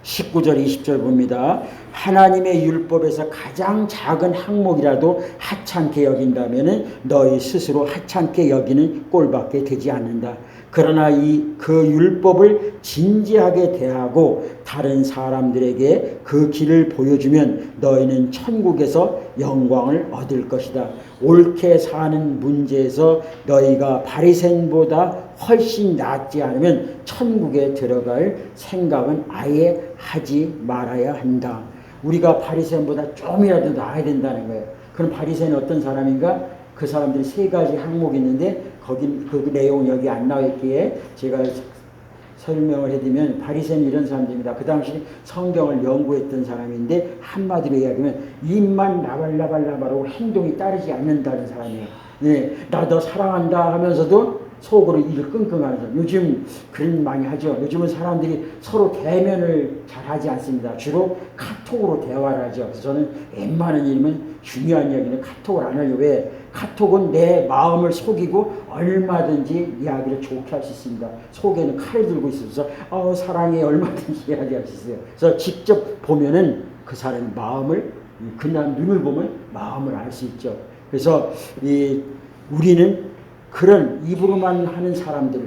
19절 20절 봅니다. 하나님의 율법에서 가장 작은 항목이라도 하찮게 여긴다면 너희 스스로 하찮게 여기는 꼴밖에 되지 않는다. 그러나 그 율법을 진지하게 대하고 다른 사람들에게 그 길을 보여주면 너희는 천국에서 영광을 얻을 것이다. 옳게 사는 문제에서 너희가 바리새인보다 훨씬 낫지 않으면 천국에 들어갈 생각은 아예 하지 말아야 한다. 우리가 바리새인보다 좀이라도 나아야 된다는 거예요. 그럼 바리새인은 어떤 사람인가? 그 사람들이 세 가지 항목이 있는데 거긴 그 내용은 여기 안 나와 있기에 제가 설명을 해드리면 바리새인은 이런 사람들입니다. 그 당시 성경을 연구했던 사람인데 한마디로 이야기하면 입만 나발나발나발하고 행동이 따르지 않는다는 사람이에요. 네, 나 너 사랑한다 하면서도 속으로 일을 끙끙하는 사람. 요즘 그런 많이 하죠. 요즘은 사람들이 서로 대면을 잘 하지 않습니다. 주로 카톡으로 대화를 하죠. 그래서 저는 웬만한 일이면 중요한 이야기는 카톡을 안 하려고 해. 카톡은 내 마음을 속이고 얼마든지 이야기를 좋게 할 수 있습니다. 속에는 칼을 들고 있어서 사랑해 얼마든지 이야기할 수 있어요. 그래서 직접 보면은 그 사람의 마음을 그냥 눈을 보면 마음을 알 수 있죠. 그래서 우리는 그런 입으로만 하는 사람들,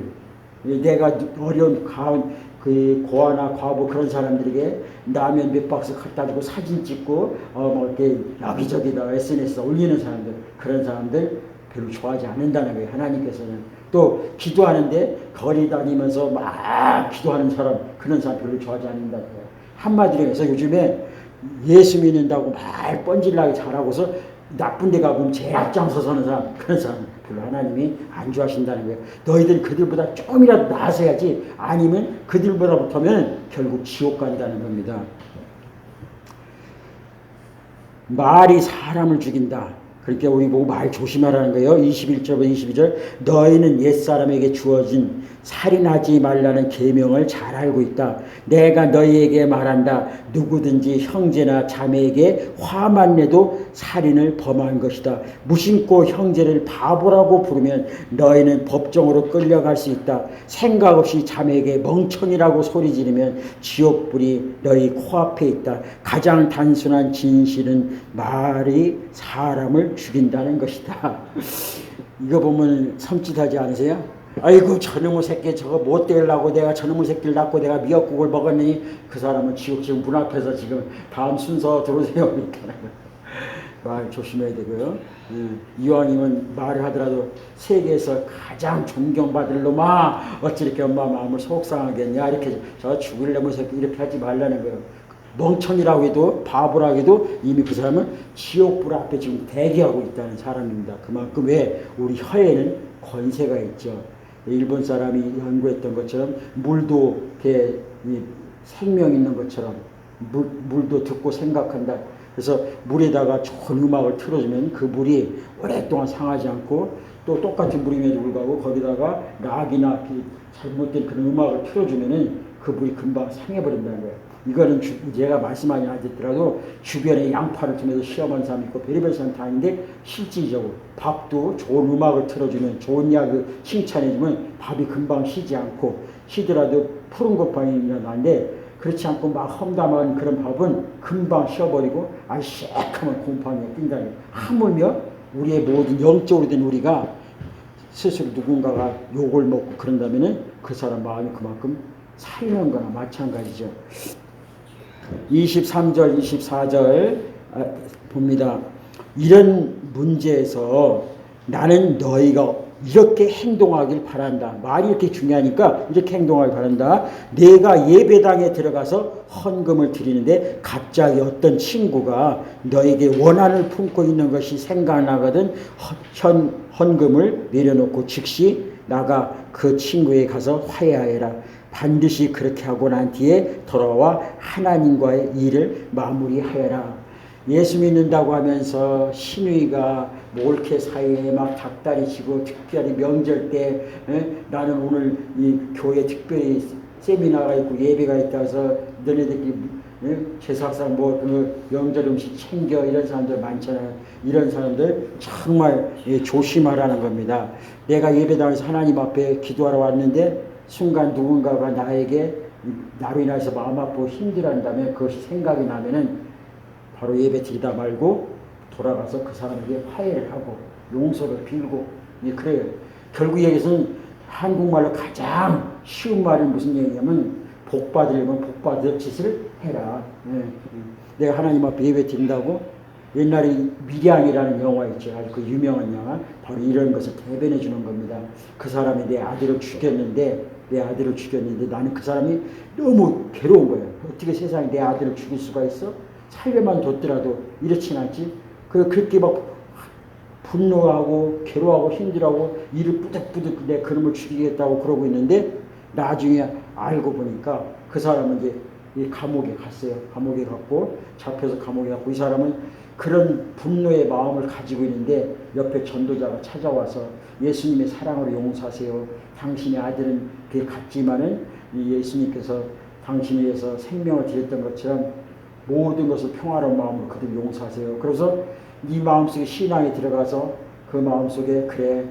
내가 어려운 고아나 과부 그런 사람들에게 라면 몇 박스 갖다 주고 사진 찍고 이렇게 여기저기다 SNS에 올리는 사람들, 그런 사람들 별로 좋아하지 않는다는 거예요. 하나님께서는 또 기도하는데 거리 다니면서 막 기도하는 사람, 그런 사람 별로 좋아하지 않는다는 거예요. 한마디로 해서 요즘에 예수 믿는다고 말 뻔질나게 잘하고서 나쁜 데 가보면 제일 앞장서 서는 사람, 그런 사람 별로 하나님이 안 좋아하신다는 거예요. 너희들이 그들보다 조금이라도 나아서야지, 아니면 그들보다 못하면 결국 지옥 간다는 겁니다. 말이 사람을 죽인다. 그렇게 우리 보고 말 조심하라는 거예요. 21절부터 22절. 너희는 옛사람에게 주어진 살인하지 말라는 계명을 잘 알고 있다. 내가 너희에게 말한다. 누구든지 형제나 자매에게 화만 내도 살인을 범한 것이다. 무심코 형제를 바보라고 부르면 너희는 법정으로 끌려갈 수 있다. 생각 없이 자매에게 멍청이라고 소리 지르면 지옥불이 너희 코앞에 있다. 가장 단순한 진실은 말이 사람을 죽인다는 것이다. 이거 보면 섬찟하지 않으세요? 아이고 저놈의 새끼 저거 못 되려고 내가 저놈의 새끼를 낳고 내가 미역국을 먹었느니 그 사람은 지금 문 앞에서 지금 다음 순서 들어오세요. 말 조심해야 되고요. 이왕이면 말을 하더라도 세계에서 가장 존경받을 놈아 어찌 이렇게 엄마 마음을 속상하겠냐, 이렇게 저 죽을 놈의 새끼 이렇게 하지 말라는 거예요. 멍청이라고 해도 바보라고 해도 이미 그 사람은 지옥불 앞에 지금 대기하고 있다는 사람입니다. 그만큼 왜 우리 혀에는 권세가 있죠. 일본 사람이 연구했던 것처럼 물도 이렇게 생명 있는 것처럼 물도 듣고 생각한다. 그래서 물에다가 좋은 음악을 틀어주면 그 물이 오랫동안 상하지 않고, 또 똑같은 물임에도 불구하고 거기다가 락이나 잘못된 그런 음악을 틀어주면은 그 물이 금방 상해버린다는 거예요. 이거는 제가 말씀 많이 하셨더라도 주변에 양파를 통해서 시험한 사람 있고 별의별 사람 다 있는데, 실질적으로 밥도 좋은 음악을 틀어주면, 좋은 약을 칭찬해주면 밥이 금방 시지 않고, 시더라도 푸른 곰팡이가 나는데 그렇지 않고 막 험담한 그런 밥은 금방 쉬어버리고 새카만 곰팡이가 낀다니. 하물며 우리의 모든 영적으로 된 우리가 스스로 누군가가 욕을 먹고 그런다면은 그 사람 마음이 그만큼 살리는 거나 마찬가지죠. 23절, 24절 봅니다. 이런 문제에서 나는 너희가 이렇게 행동하길 바란다. 말이 이렇게 중요하니까 이렇게 행동하길 바란다. 내가 예배당에 들어가서 헌금을 드리는데 갑자기 어떤 친구가 너에게 원한을 품고 있는 것이 생각나거든 헌금을 내려놓고 즉시 나가 그 친구에 가서 화해하여라. 반드시 그렇게 하고 난 뒤에 돌아와 하나님과의 일을 마무리하여라. 예수 믿는다고 하면서 신우이가 몰케 사이에 막 닭다리 치고 특별히 명절 때 나는 오늘 이 교회 특별히 세미나가 있고 예배가 있다 해서 너네들끼리 제사상 그 명절 음식 챙겨 이런 사람들 많잖아요. 이런 사람들 정말 조심하라는 겁니다. 내가 예배당에서 하나님 앞에 기도하러 왔는데 순간 누군가가 나에게 나로 인해서 마음 아프고 힘들어한다면 그것이 생각이 나면은 바로 예배 드리다 말고 돌아가서 그 사람에게 화해를 하고 용서를 빌고 그래요. 결국 여기서는 한국말로 가장 쉬운 말은 무슨 얘기냐면 복 받으려면 복 받을 짓을 해라. 내가 하나님 앞에 예배 드린다고 옛날에 미량이라는 영화 있죠. 아주 그 유명한 영화. 바로 이런 것을 대변해 주는 겁니다. 그 사람이 내 아들을 죽였는데 나는 그 사람이 너무 괴로운 거예요. 어떻게 세상에 내 아들을 죽일 수가 있어? 살려만 뒀더라도 이렇진 않지. 그렇게 막 분노하고 괴로워하고 힘들어하고 이를 뿌듯뿌듯 내 그놈을 죽이겠다고 그러고 있는데 나중에 알고 보니까 그 사람은 이제 이 감옥에 갔어요. 감옥에 갔고 잡혀서 감옥에 갔고 이 사람은 그런 분노의 마음을 가지고 있는데 옆에 전도자가 찾아와서 예수님의 사랑으로 용서하세요. 당신의 아들은 그게 같지만은 이 예수님께서 당신을 위해서 생명을 드렸던 것처럼 모든 것을 평화로운 마음으로 그들 용서하세요. 그래서 네 마음속에 신앙이 들어가서 그 마음속에 그래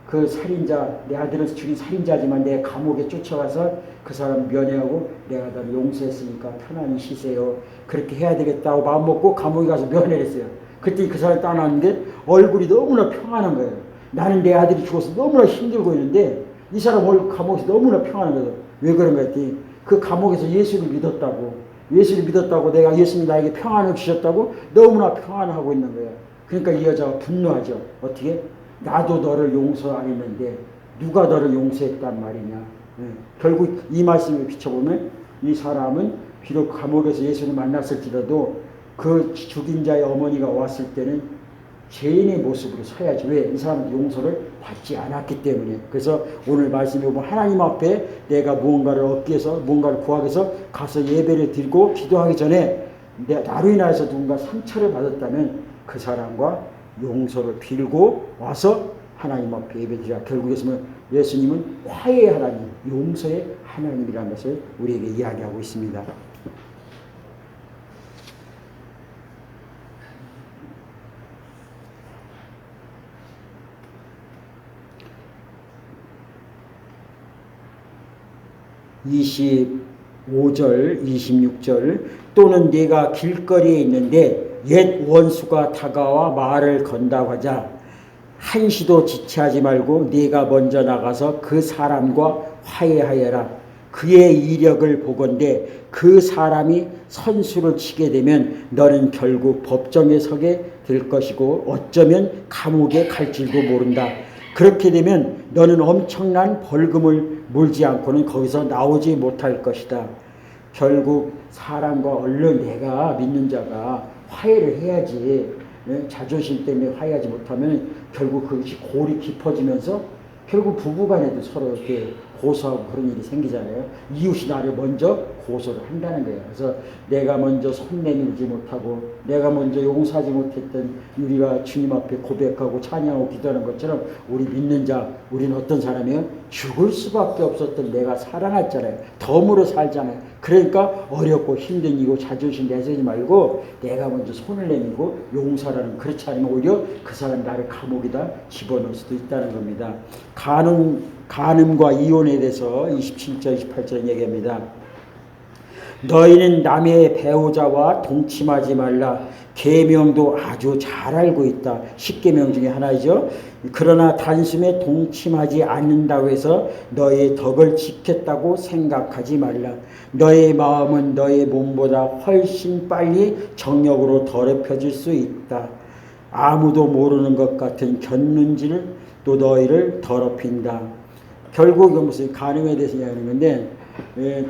그 살인자 내 아들을 죽인 살인자지만 내 감옥에 쫓아가서 그 사람 면회하고 내가 너를 용서했으니까 편안히 쉬세요. 그렇게 해야 되겠다고 마음먹고 감옥에 가서 면회를 했어요. 그때 그 사람이 떠났는데 얼굴이 너무나 평안한 거예요. 나는 내 아들이 죽어서 너무나 힘들고 있는데 이 사람 감옥에서 너무나 평안한 거예요. 왜 그런가 했더니 그 감옥에서 예수를 믿었다고 내가 예수님이 나에게 평안을 주셨다고 너무나 평안하고 있는 거예요. 그러니까 이 여자가 분노하죠. 어떻게? 나도 너를 용서 안 했는데 누가 너를 용서했단 말이냐. 결국 이 말씀을 비춰보면 이 사람은 비록 감옥에서 예수를 만났을지라도 그 죽인 자의 어머니가 왔을 때는 죄인의 모습으로 서야지. 왜? 이 사람은 용서를 받지 않았기 때문에. 그래서 오늘 말씀에 보면 하나님 앞에 내가 무언가를 얻기 위해서 무언가를 구하기 위해서 가서 예배를 드리고 기도하기 전에 나로 인하여서 누군가 상처를 받았다면 그 사람과 용서를 빌고 와서 하나님 앞에 예배드리라. 결국에서는 예수님은 화해의 하나님, 용서의 하나님이라는 것을 우리에게 이야기하고 있습니다. (25절) (26절) 또는 네가 길거리에 있는데 옛 원수가 다가와 말을 건다고 하자 한시도 지체하지 말고 네가 먼저 나가서 그 사람과 화해하여라. 그의 이력을 보건대 그 사람이 선수를 치게 되면 너는 결국 법정에 서게 될 것이고 어쩌면 감옥에 갈지도 모른다. 그렇게 되면 너는 엄청난 벌금을 물지 않고는 거기서 나오지 못할 것이다. 결국 사람과 얼른 내가 믿는 자가 화해를 해야지. 자존심 때문에 화해하지 못하면 결국 그것이 골이 깊어지면서 결국 부부간에도 서로 이렇게 고소하고 그런 일이 생기잖아요. 이웃이 나를 먼저 고소를 한다는 거예요. 그래서 내가 먼저 손 내밀지 못하고 내가 먼저 용서하지 못했던 우리가 주님 앞에 고백하고 찬양하고 기도하는 것처럼 우리 믿는 자, 우리는 어떤 사람이에요? 죽을 수밖에 없었던 내가 살아났잖아요. 덤으로 살잖아요. 그러니까 어렵고 힘든 이고 자존심 내세우지 말고 내가 먼저 손을 내밀고 용서하라는. 그렇지 않으면 오히려 그 사람이 나를 감옥에다 집어넣을 수도 있다는 겁니다. 간음과 이혼에 대해서 27절 28절 얘기합니다. 너희는 남의 배우자와 동침하지 말라. 계명도 아주 잘 알고 있다. 10계명 중에 하나이죠. 그러나 단숨에 동침하지 않는다고 해서 너의 덕을 지켰다고 생각하지 말라. 너의 마음은 너의 몸보다 훨씬 빨리 정욕으로 더럽혀질 수 있다. 아무도 모르는 것 같은 곁눈질 또 너희를 더럽힌다. 결국 이건 무슨 간음에 대해서 이야기하는 건데,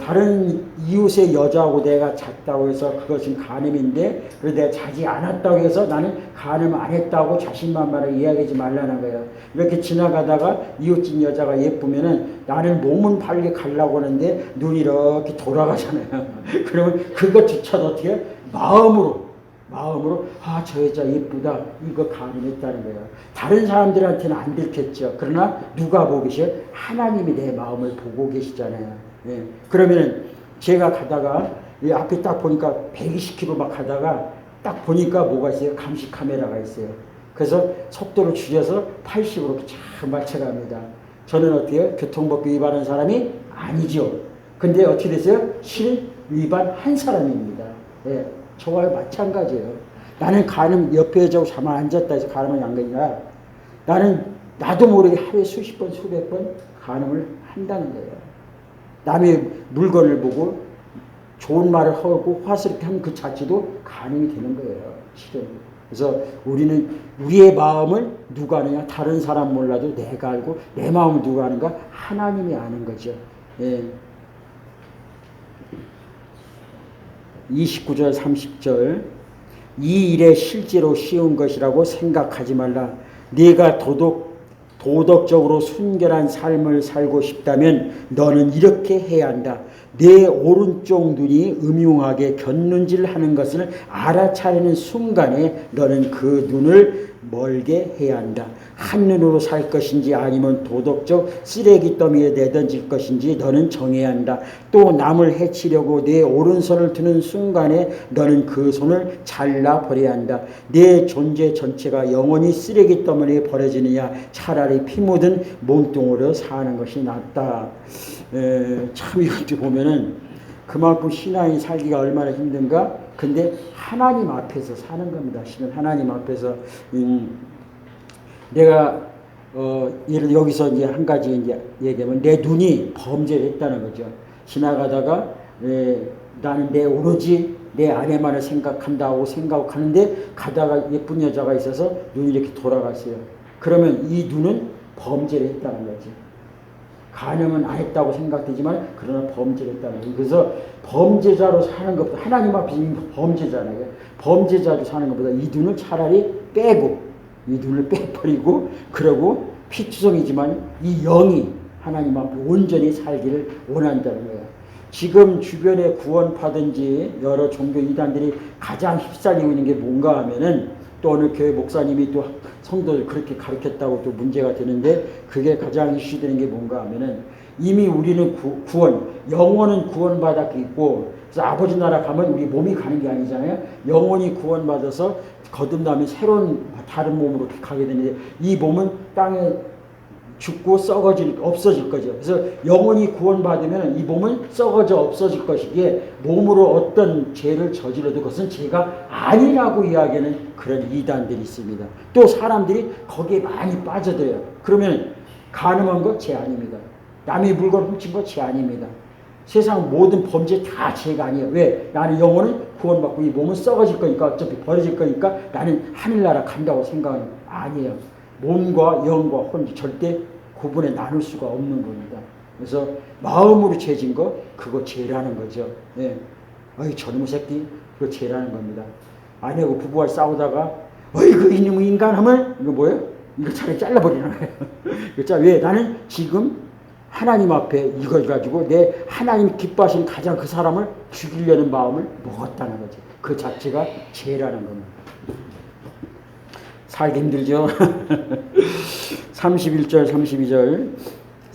다른 이웃의 여자하고 내가 잤다고 해서 그것은 간음인데, 그래서 내가 자지 않았다고 해서 나는 간음 안 했다고 자신만만하게 이야기하지 말라는 거예요. 이렇게 지나가다가 이웃집 여자가 예쁘면은 나는 몸은 빨리 가려고 하는데 눈이 이렇게 돌아가잖아요. 그러면 그것조차도 어떻게 마음으로 저 여자 예쁘다, 이거 간음했다는 거예요. 다른 사람들한테는 안 들켰죠. 그러나 누가 보고 계셔? 하나님이 내 마음을 보고 계시잖아요. 예. 그러면 제가 가다가 앞에 딱 보니까 120km 막 가다가 딱 보니까 뭐가 있어요? 감시 카메라가 있어요. 그래서 속도를 줄여서 80으로 쫙 맞춰갑니다. 저는 어때요? 교통법규 위반한 사람이 아니죠. 근데 어떻게 됐어요? 실 위반한 사람입니다. 예. 저와 마찬가지예요. 나는 간음 옆에 여자고 가만 앉았다 해서 간음을 안 거니까 나도 모르게 하루에 수십 번 수백 번 간음을 한다는 거예요. 남의 물건을 보고 좋은 말을 하고 화스럽게 하면 그 자체도 간음이 되는 거예요. 실은. 그래서 우리는 우리의 마음을 누가 아느냐? 다른 사람 몰라도 내가 알고, 내 마음을 누가 아는가? 하나님이 아는 거죠. 예. 29절 30절 이 일에 실제로 쉬운 것이라고 생각하지 말라. 네가 도덕적으로 순결한 삶을 살고 싶다면 너는 이렇게 해야 한다. 내 오른쪽 눈이 음흉하게 곁눈질하는 것을 알아차리는 순간에 너는 그 눈을 멀게 해야 한다. 한눈으로 살 것인지 아니면 도덕적 쓰레기 더미에 내던질 것인지 너는 정해야 한다. 또 남을 해치려고 내 오른손을 드는 순간에 너는 그 손을 잘라버려야 한다. 내 존재 전체가 영원히 쓰레기 더미에 버려지느냐? 차라리 피 묻은 몸뚱으로 사는 것이 낫다. 참 이것도 보면은 그만큼 신앙이 살기가 얼마나 힘든가? 근데 하나님 앞에서 사는 겁니다. 실은 하나님 앞에서 내가 예를 들어 여기서 이제 한 가지 이제 얘기하면 내 눈이 범죄를 했다는 거죠. 지나가다가 나는 내 오로지 내 아내만을 생각한다고 생각하는데 가다가 예쁜 여자가 있어서 눈이 이렇게 돌아갔어요. 그러면 이 눈은 범죄를 했다는 거지. 간음은 안 했다고 생각되지만 그러나 범죄를 했다는 거예요. 그래서 범죄자로 사는 것보다 하나님 앞에 범죄잖아요. 범죄자로 사는 것보다 이 눈을 차라리 빼고 이 눈을 빼버리고 그러고 피투성이지만 이 영이 하나님 앞에 온전히 살기를 원한다는 거예요. 지금 주변에 구원파든지 여러 종교 이단들이 가장 휩쓸리고 있는 게 뭔가 하면은 또 오늘 교회 목사님이 또 성도를 그렇게 가르쳤다고 또 문제가 되는데 그게 가장 이슈되는 게 뭔가 하면은 이미 우리는 구원, 영혼은 구원받았고 있고 그래서 아버지 나라 가면 우리 몸이 가는 게 아니잖아요. 영혼이 구원받아서 거듭나면 새로운 다른 몸으로 가게 되는데 이 몸은 땅에 죽고 없어질 거죠. 그래서 영혼이 구원받으면 이 몸은 썩어져 없어질 것이기에 몸으로 어떤 죄를 저질러도 그것은 죄가 아니라고 이야기하는 그런 이단들이 있습니다. 또 사람들이 거기에 많이 빠져들어요. 그러면 간음한 거 죄 아닙니다. 남의 물건 훔친 거 죄 아닙니다. 세상 모든 범죄 다 죄가 아니에요. 왜? 나는 영혼은 구원받고 이 몸은 썩어질 거니까 어차피 버려질 거니까 나는 하늘나라 간다고 생각하는 아니에요. 몸과 영과 혼 절대 구분해 나눌 수가 없는 겁니다. 그래서 마음으로 죄진 거 그거 죄라는 거죠. 예. 어이 저놈의 새끼 그거 죄라는 겁니다. 아내하고 부부가 싸우다가 어이구 이놈의 인간함을 이거 뭐예요? 이거 차라리 잘라버리는 거예요. 그렇죠? 왜? 나는 지금 하나님 앞에 이걸 가지고 내 하나님 기뻐하시는 가장 그 사람을 죽이려는 마음을 먹었다는 거죠. 그 자체가 죄라는 겁니다. 살기 힘들죠. 31절 32절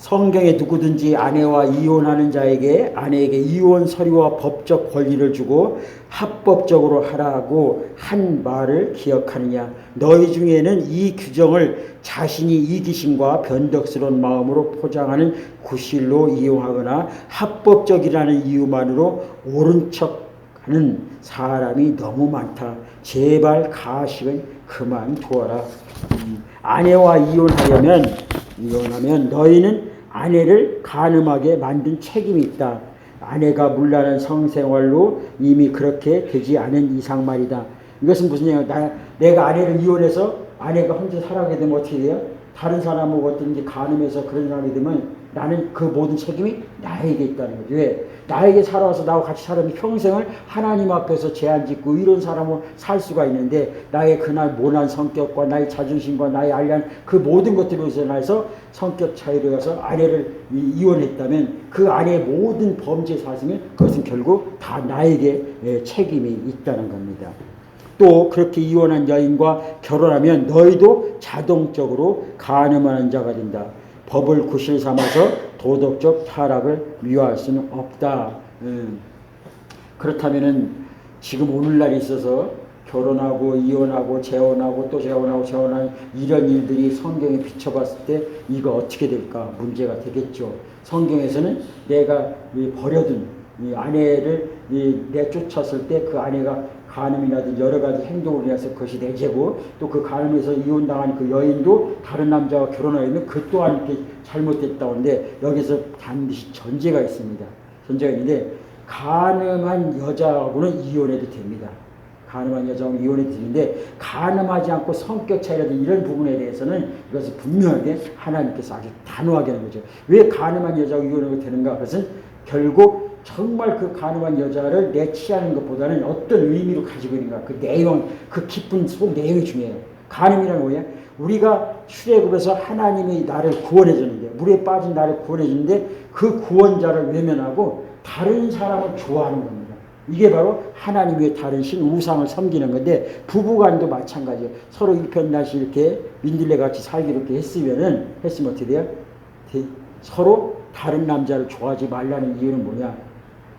성경에 누구든지 아내와 이혼하는 자에게 아내에게 이혼 서류와 법적 권리를 주고 합법적으로 하라고 한 말을 기억하느냐. 너희 중에는 이 규정을 자신이 이기심과 변덕스러운 마음으로 포장하는 구실로 이용하거나 합법적이라는 이유만으로 옳은 척하는 사람이 너무 많다. 제발 가식은 그만두어라. 아내와 이혼하면 너희는 아내를 간음하게 만든 책임이 있다. 아내가 문란한 성생활로 이미 그렇게 되지 않은 이상 말이다. 이것은 무슨 얘기야? 내가 아내를 이혼해서 아내가 혼자 살아가게 되면 어떻게 돼요? 다른 사람하고 어떤지 간음해서 그런 사람이 되면 나는 그 모든 책임이 나에게 있다는 거죠. 왜? 나에게 살아와서 나와 같이 살면 평생을 하나님 앞에서 죄안 짓고 이런 사람으로 살 수가 있는데 나의 그날 모난 성격과 나의 자존심과 나의 알량 그 모든 것들로 인해서 성격 차이로 해서 아내를 이혼했다면 그 아내의 모든 범죄 사실은 그것은 결국 다 나에게 책임이 있다는 겁니다. 또 그렇게 이혼한 여인과 결혼하면 너희도 자동적으로 간음하는 자가 된다. 법을 구실 삼아서 도덕적 타락을 미워할 수는 없다. 그렇다면은 지금 오늘날 있어서 결혼하고 이혼하고 재혼하고 또 재혼하는 이런 일들이 성경에 비춰봤을 때 이거 어떻게 될까? 문제가 되겠죠. 성경에서는 내가 버려둔 이 아내를 내쫓았을 때 그 아내가 간음이라든지 여러 가지 행동을 해서 그것이 내 죄고 또 그 간음에서 이혼당한 그 여인도 다른 남자와 결혼하면 그 또한 이렇게 잘못됐다는데 여기서 반드시 전제가 있습니다. 전제가 있는데 간음한 여자하고는 이혼해도 됩니다. 간음한 여자하고는 이혼해도 되는데 간음하지 않고 성격 차이라든지 이런 부분에 대해서는 이것을 분명하게 하나님께서 아주 단호하게 하는 거죠. 왜 간음한 여자하고 이혼하게 되는가? 그것은 결국 정말 그 간음한 여자를 내치하는 것보다는 어떤 의미로 가지고 있는가 그 내용 그 깊은 속 내용이 중요해요. 간음이라는 뭐예요? 우리가 출애굽에서 하나님이 나를 구원해 줬는데 물에 빠진 나를 구원해 줬는데 그 구원자를 외면하고 다른 사람을 좋아하는 겁니다. 이게 바로 하나님의 다른 신 우상을 섬기는 건데 부부간도 마찬가지예요. 서로 일편단심 이렇게 민들레같이 살기로 이렇게 했으면 어떻게 돼요? 서로 다른 남자를 좋아하지 말라는 이유는 뭐냐?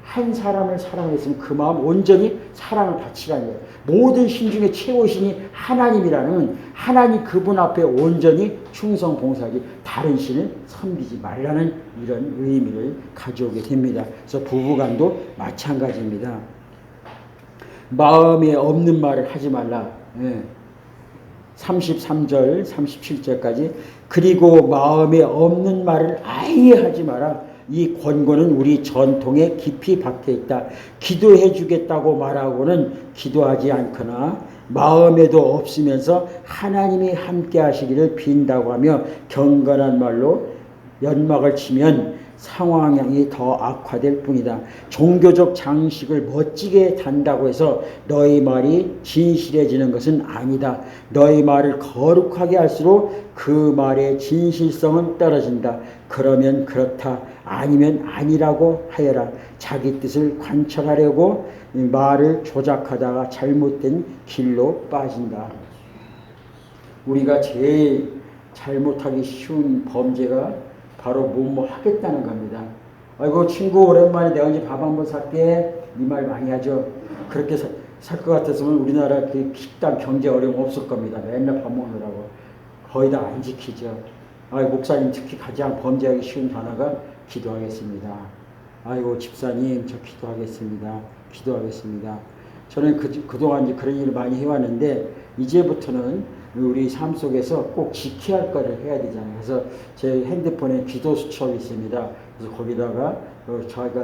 한 사람을 사랑했으면 그 마음 온전히 사랑을 바치라는 거예요. 모든 신 중에 최고신이 하나님이라는 하나님 그분 앞에 온전히 충성 봉사하기 다른 신을 섬기지 말라는 이런 의미를 가져오게 됩니다. 그래서 부부간도 마찬가지입니다. 마음에 없는 말을 하지 말라. 33절 37절까지 그리고 마음에 없는 말을 아예 하지 마라. 이 권고는 우리 전통에 깊이 박혀 있다. 기도해 주겠다고 말하고는 기도하지 않거나 마음에도 없으면서 하나님이 함께 하시기를 빈다고 하며 경건한 말로 연막을 치면 상황이 더 악화될 뿐이다. 종교적 장식을 멋지게 단다고 해서 너희 말이 진실해지는 것은 아니다. 너희 말을 거룩하게 할수록 그 말의 진실성은 떨어진다. 그러면 그렇다. 아니면 아니라고 하여라. 자기 뜻을 관철하려고 말을 조작하다가 잘못된 길로 빠진다. 우리가 제일 잘못하기 쉬운 범죄가 바로 뭐뭐 하겠다는 겁니다. 아이고 친구 오랜만에 내가 이제 밥 한번 살게 이 말 많이 하죠. 그렇게 살 것 같았으면 우리나라 그 식당 경제 어려움 없을 겁니다. 맨날 밥 먹느라고 거의 다 안 지키죠. 목사님 특히 가장 범죄하기 쉬운 단어가 기도하겠습니다. 아이고 집사님 저 기도하겠습니다. 기도하겠습니다. 저는 그동안 이제 그런 일을 많이 해왔는데 이제부터는 우리 삶 속에서 꼭 지켜야 할 거를 해야 되잖아요. 그래서 제 핸드폰에 기도 수첩이 있습니다. 그래서 거기다가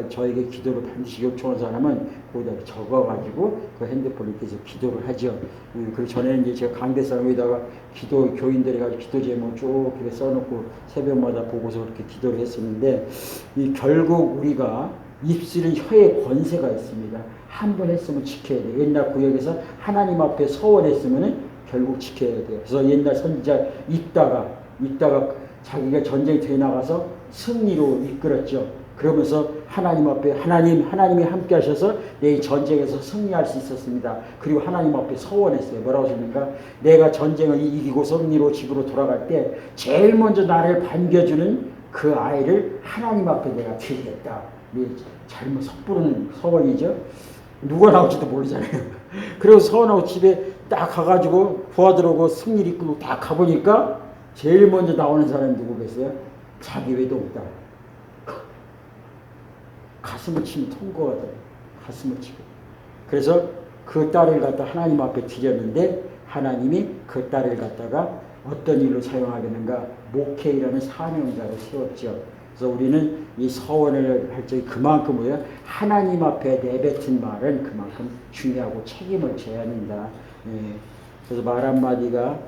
저에게 기도를 반드시 요청한 사람은 거기다 적어가지고 그 핸드폰에 계속 기도를 하죠. 그리고 전에는 이제 제가 강대상에다가 기도 교인들이 가지고 기도 제목 쭉 이렇게 써놓고 새벽마다 보고서 그렇게 기도를 했었는데 결국 우리가 입술은 혀에 권세가 있습니다. 한 번 했으면 지켜야 돼요. 옛날 구역에서 하나님 앞에 서원했으면은 결국 지켜야 돼요. 그래서 옛날 선지자 있다가 자기가 전쟁터에 나가서 승리로 이끌었죠. 그러면서 하나님 앞에 하나님이 함께 하셔서 내 전쟁에서 승리할 수 있었습니다. 그리고 하나님 앞에 서원했어요. 뭐라고 하십니까? 내가 전쟁을 이기고 승리로 집으로 돌아갈 때 제일 먼저 나를 반겨주는 그 아이를 하나님 앞에 내가 드리겠다. 잘못 섣부른 서원이죠. 누가 나올지도 모르잖아요. 그리고 서원하고 집에 딱 가가지고 부하들하고 승리 이끌고 딱 가보니까 제일 먼저 나오는 사람이 누구겠어요? 자기 외동딸. 가슴을 치면 통과가 돼요. 가슴을 치고. 그래서 그 딸을 갖다 하나님 앞에 드렸는데 하나님이 그 딸을 갖다가 어떤 일로 사용하겠는가? 목회라는 사명자로 세웠죠. 그래서 우리는 이 서원을 할 적에 그만큼 뭐예요? 하나님 앞에 내뱉은 말은 그만큼 중요하고 책임을 져야 한다. 예. 그래서 말 한마디가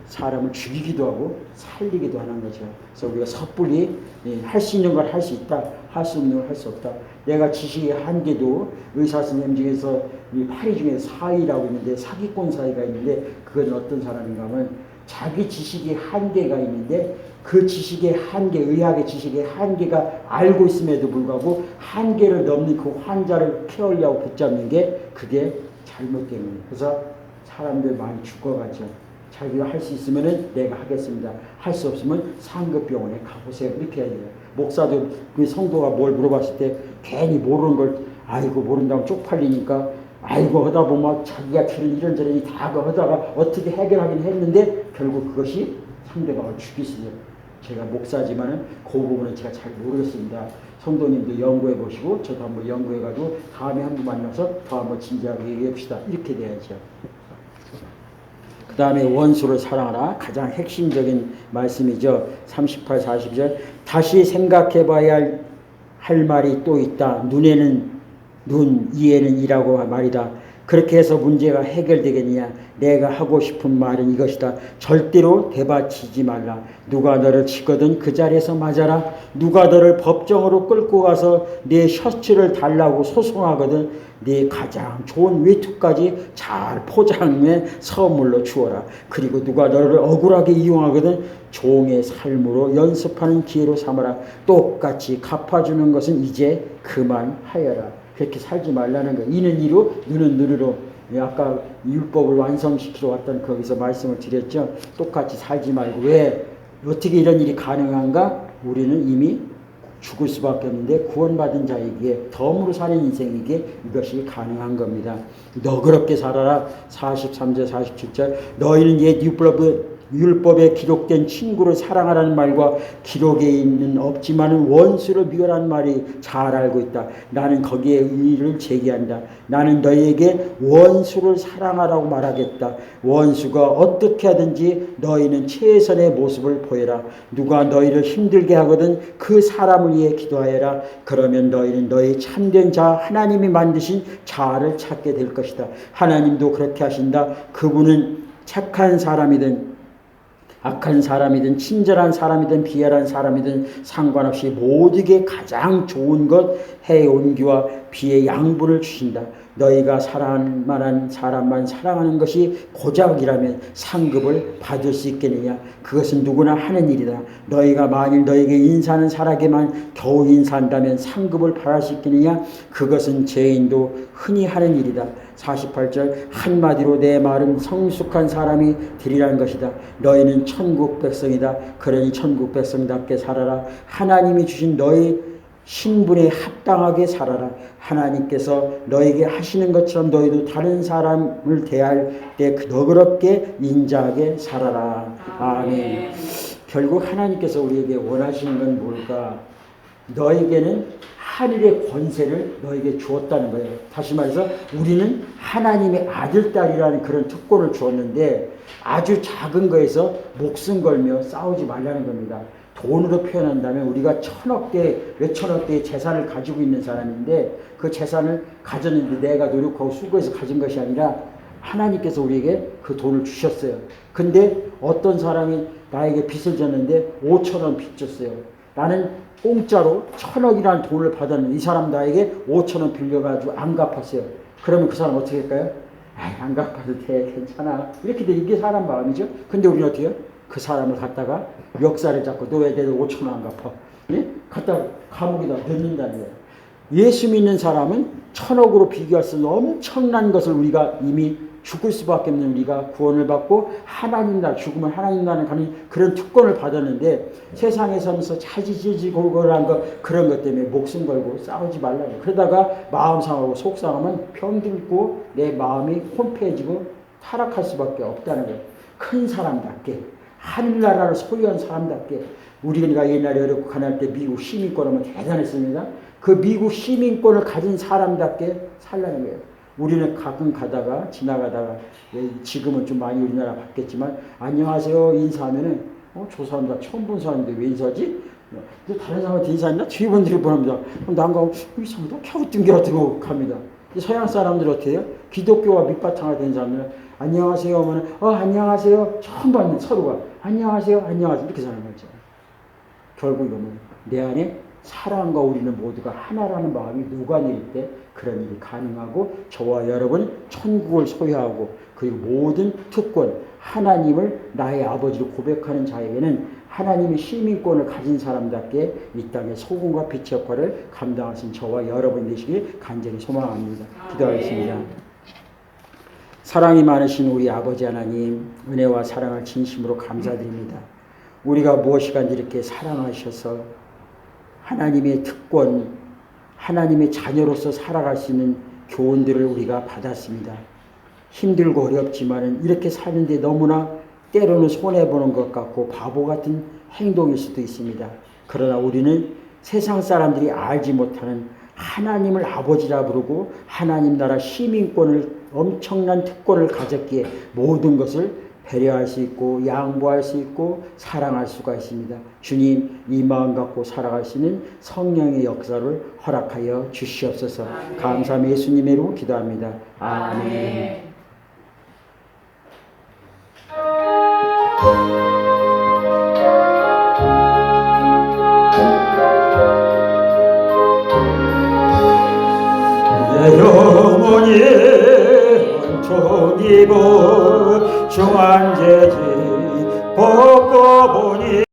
사람을 죽이기도 하고 살리기도 하는 거죠. 그래서 우리가 섣불리 할 수 있는 걸 할 수 있다, 할 수 없는 걸 할 수 없다. 내가 지식의 한계도 의사 선생님 중에서 이 8위 중에 4위라고 있는데 사기꾼 사위가 있는데 그건 어떤 사람인가 하면 자기 지식의 한계가 있는데 그 지식의 한계, 의학의 지식의 한계가 알고 있음에도 불구하고 한계를 넘는 그 환자를 케어하려고 붙잡는 게 그게 잘못된 거예요. 그래서 사람들 많이 죽어가죠. 자기가 할 수 있으면 내가 하겠습니다. 할 수 없으면 상급병원에 가보세요. 이렇게 해야 돼요. 목사도 그 성도가 뭘 물어봤을 때 괜히 모르는 걸 아이고 모른다고 쪽팔리니까 아이고 하다 보면 자기가 들은 이런저런 다 하다가 어떻게 해결하긴 했는데 결국 그것이 상대방을 죽이시죠. 제가 목사지만은 그 부분은 제가 잘 모르겠습니다. 성도님도 연구해 보시고 저도 한번 연구해 가지고 다음에 한번 만나서 더 한번 진지하게 얘기해 봅시다. 이렇게 돼야죠. 그 다음에 원수를 사랑하라. 가장 핵심적인 말씀이죠. 38, 40절. 다시 생각해 봐야 할 말이 또 있다. 눈에는 눈, 이에는 이라고 말이다. 그렇게 해서 문제가 해결되겠느냐. 내가 하고 싶은 말은 이것이다. 절대로 대받치지 말라. 누가 너를 치거든 그 자리에서 맞아라. 누가 너를 법정으로 끌고 가서 내 셔츠를 달라고 소송하거든 네 가장 좋은 외투까지 잘 포장해 선물로 주어라. 그리고 누가 너를 억울하게 이용하거든 종의 삶으로 연습하는 기회로 삼아라. 똑같이 갚아주는 것은 이제 그만하여라. 그렇게 살지 말라는 거예요. 이는 이로 눈은 눈으로. 아까 율법을 완성시키러 왔던 거기서 말씀을 드렸죠. 똑같이 살지 말고. 왜? 어떻게 이런 일이 가능한가? 우리는 이미 죽을 수밖에 없는데 구원받은 자에게 덤으로 사는 인생에게 이것이 가능한 겁니다. 너그럽게 살아라. 43절 47절. 너희는 옛 율법에 기록된 친구를 사랑하라는 말과 기록에 있는 없지만은 원수를 미워라는 말이 잘 알고 있다. 나는 거기에 의의를 제기한다. 나는 너희에게 원수를 사랑하라고 말하겠다. 원수가 어떻게 하든지 너희는 최선의 모습을 보여라. 누가 너희를 힘들게 하거든 그 사람을 위해 기도하여라. 그러면 너희는 너희 참된 자 하나님이 만드신 자를 찾게 될 것이다. 하나님도 그렇게 하신다. 그분은 착한 사람이든 악한 사람이든 친절한 사람이든 비열한 사람이든 상관없이 모두에게 가장 좋은 것 해의 온기와 비의 양분을 주신다. 너희가 사랑할 만한 사람만 사랑하는 것이 고작이라면 상급을 받을 수 있겠느냐. 그것은 누구나 하는 일이다. 너희가 만일 너에게 인사하는 사람에게만 겨우 인사한다면 상급을 받을 수 있겠느냐. 그것은 죄인도 흔히 하는 일이다. 48절. 한마디로 내 말은 성숙한 사람이 되리라는 것이다. 너희는 천국 백성이다. 그러니 천국 백성답게 살아라. 하나님이 주신 너희 신분에 합당하게 살아라. 하나님께서 너에게 하시는 것처럼 너희도 다른 사람을 대할 때 너그럽게 인자하게 살아라. 아멘. 결국 하나님께서 우리에게 원하시는 건 뭘까? 너에게는 하늘의 권세를 너에게 주었다는 거예요. 다시 말해서 우리는 하나님의 아들, 딸이라는 그런 특권을 주었는데 아주 작은 거에서 목숨 걸며 싸우지 말라는 겁니다. 돈으로 표현한다면 우리가 몇천억 대의 재산을 가지고 있는 사람인데 그 재산을 가졌는데 내가 노력하고 수고해서 가진 것이 아니라 하나님께서 우리에게 그 돈을 주셨어요. 근데 어떤 사람이 나에게 빚을 졌는데 5천원 빚 졌어요. 나는 공짜로 1,000억이라는 돈을 받았는데 이 사람 나에게 5천원 빌려가지고 안 갚았어요. 그러면 그 사람 어떻게 할까요? 안 갚아도 돼, 괜찮아. 이렇게 돼. 이게 사람 마음이죠. 근데 우리는 어떻게 해요? 그 사람을 갖다가 멱살을 잡고 너 왜 내가 5천원 안 갚아? 예? 갖다 감옥에다 넣는다는 거예요. 예수 믿는 사람은 1,000억으로 비교할 수 없는 엄청난 것을 우리가 이미 죽을 수밖에 없는 우리가 구원을 받고 하나님 나라, 죽으면 하나님 나라에 가는 그런 특권을 받았는데 세상에 서면서 자지지지고 그런 것 때문에 목숨 걸고 싸우지 말라고. 그러다가 마음 상하고 속 상하면 병들고 내 마음이 혼폐해지고 타락할 수밖에 없다는 거예요. 큰 사람답게 하늘나라를 소유한 사람답게 우리가 옛날에 어렵고 가난할 때 미국 시민권하면 대단했습니다. 그 미국 시민권을 가진 사람답게 살라는 거예요. 우리는 가끔 가다가 지나가다가 지금은 좀 많이 우리나라 바뀌었지만 안녕하세요 인사하면은 저 사람 다 처음 본 사람인데 왜 인사하지? 다른 사람한테 인사했나? 뒤에 분들이 보랍니다. 그럼 난가 이 사람도 캬우뚱겨라고 갑니다. 서양 사람들 어때요? 기독교와 밑바탕을 된 사람들은 안녕하세요 하면 안녕하세요 처음 봤는 서로가 안녕하세요 안녕하세요 이렇게 사는 거죠. 결국 이거는 내 안에 사랑과 우리는 모두가 하나라는 마음이 녹아내릴 때 그런 일이 가능하고 저와 여러분 천국을 소유하고 그리고 모든 특권 하나님을 나의 아버지로 고백하는 자에게는 하나님의 시민권을 가진 사람답게 이 땅의 소금과 빛의 역할을 감당하신 저와 여러분 되시길 간절히 소망합니다. 기도하겠습니다. 사랑이 많으신 우리 아버지 하나님 은혜와 사랑을 진심으로 감사드립니다. 우리가 무엇이간지 이렇게 사랑하셔서 하나님의 특권, 하나님의 자녀로서 살아갈 수 있는 교훈들을 우리가 받았습니다. 힘들고 어렵지만 이렇게 사는데 너무나 때로는 손해보는 것 같고 바보 같은 행동일 수도 있습니다. 그러나 우리는 세상 사람들이 알지 못하는 하나님을 아버지라 부르고 하나님 나라 시민권을 엄청난 특권을 가졌기에 모든 것을 배려할 수 있고 양보할 수 있고 사랑할 수가 있습니다. 주님 이 마음 갖고 살아갈 수 있는 성령의 역사를 허락하여 주시옵소서. 아멘. 감사함 예수님의 이름으로 기도합니다. 아멘. 내 영혼이 온종이고 중한제지 벗고 보니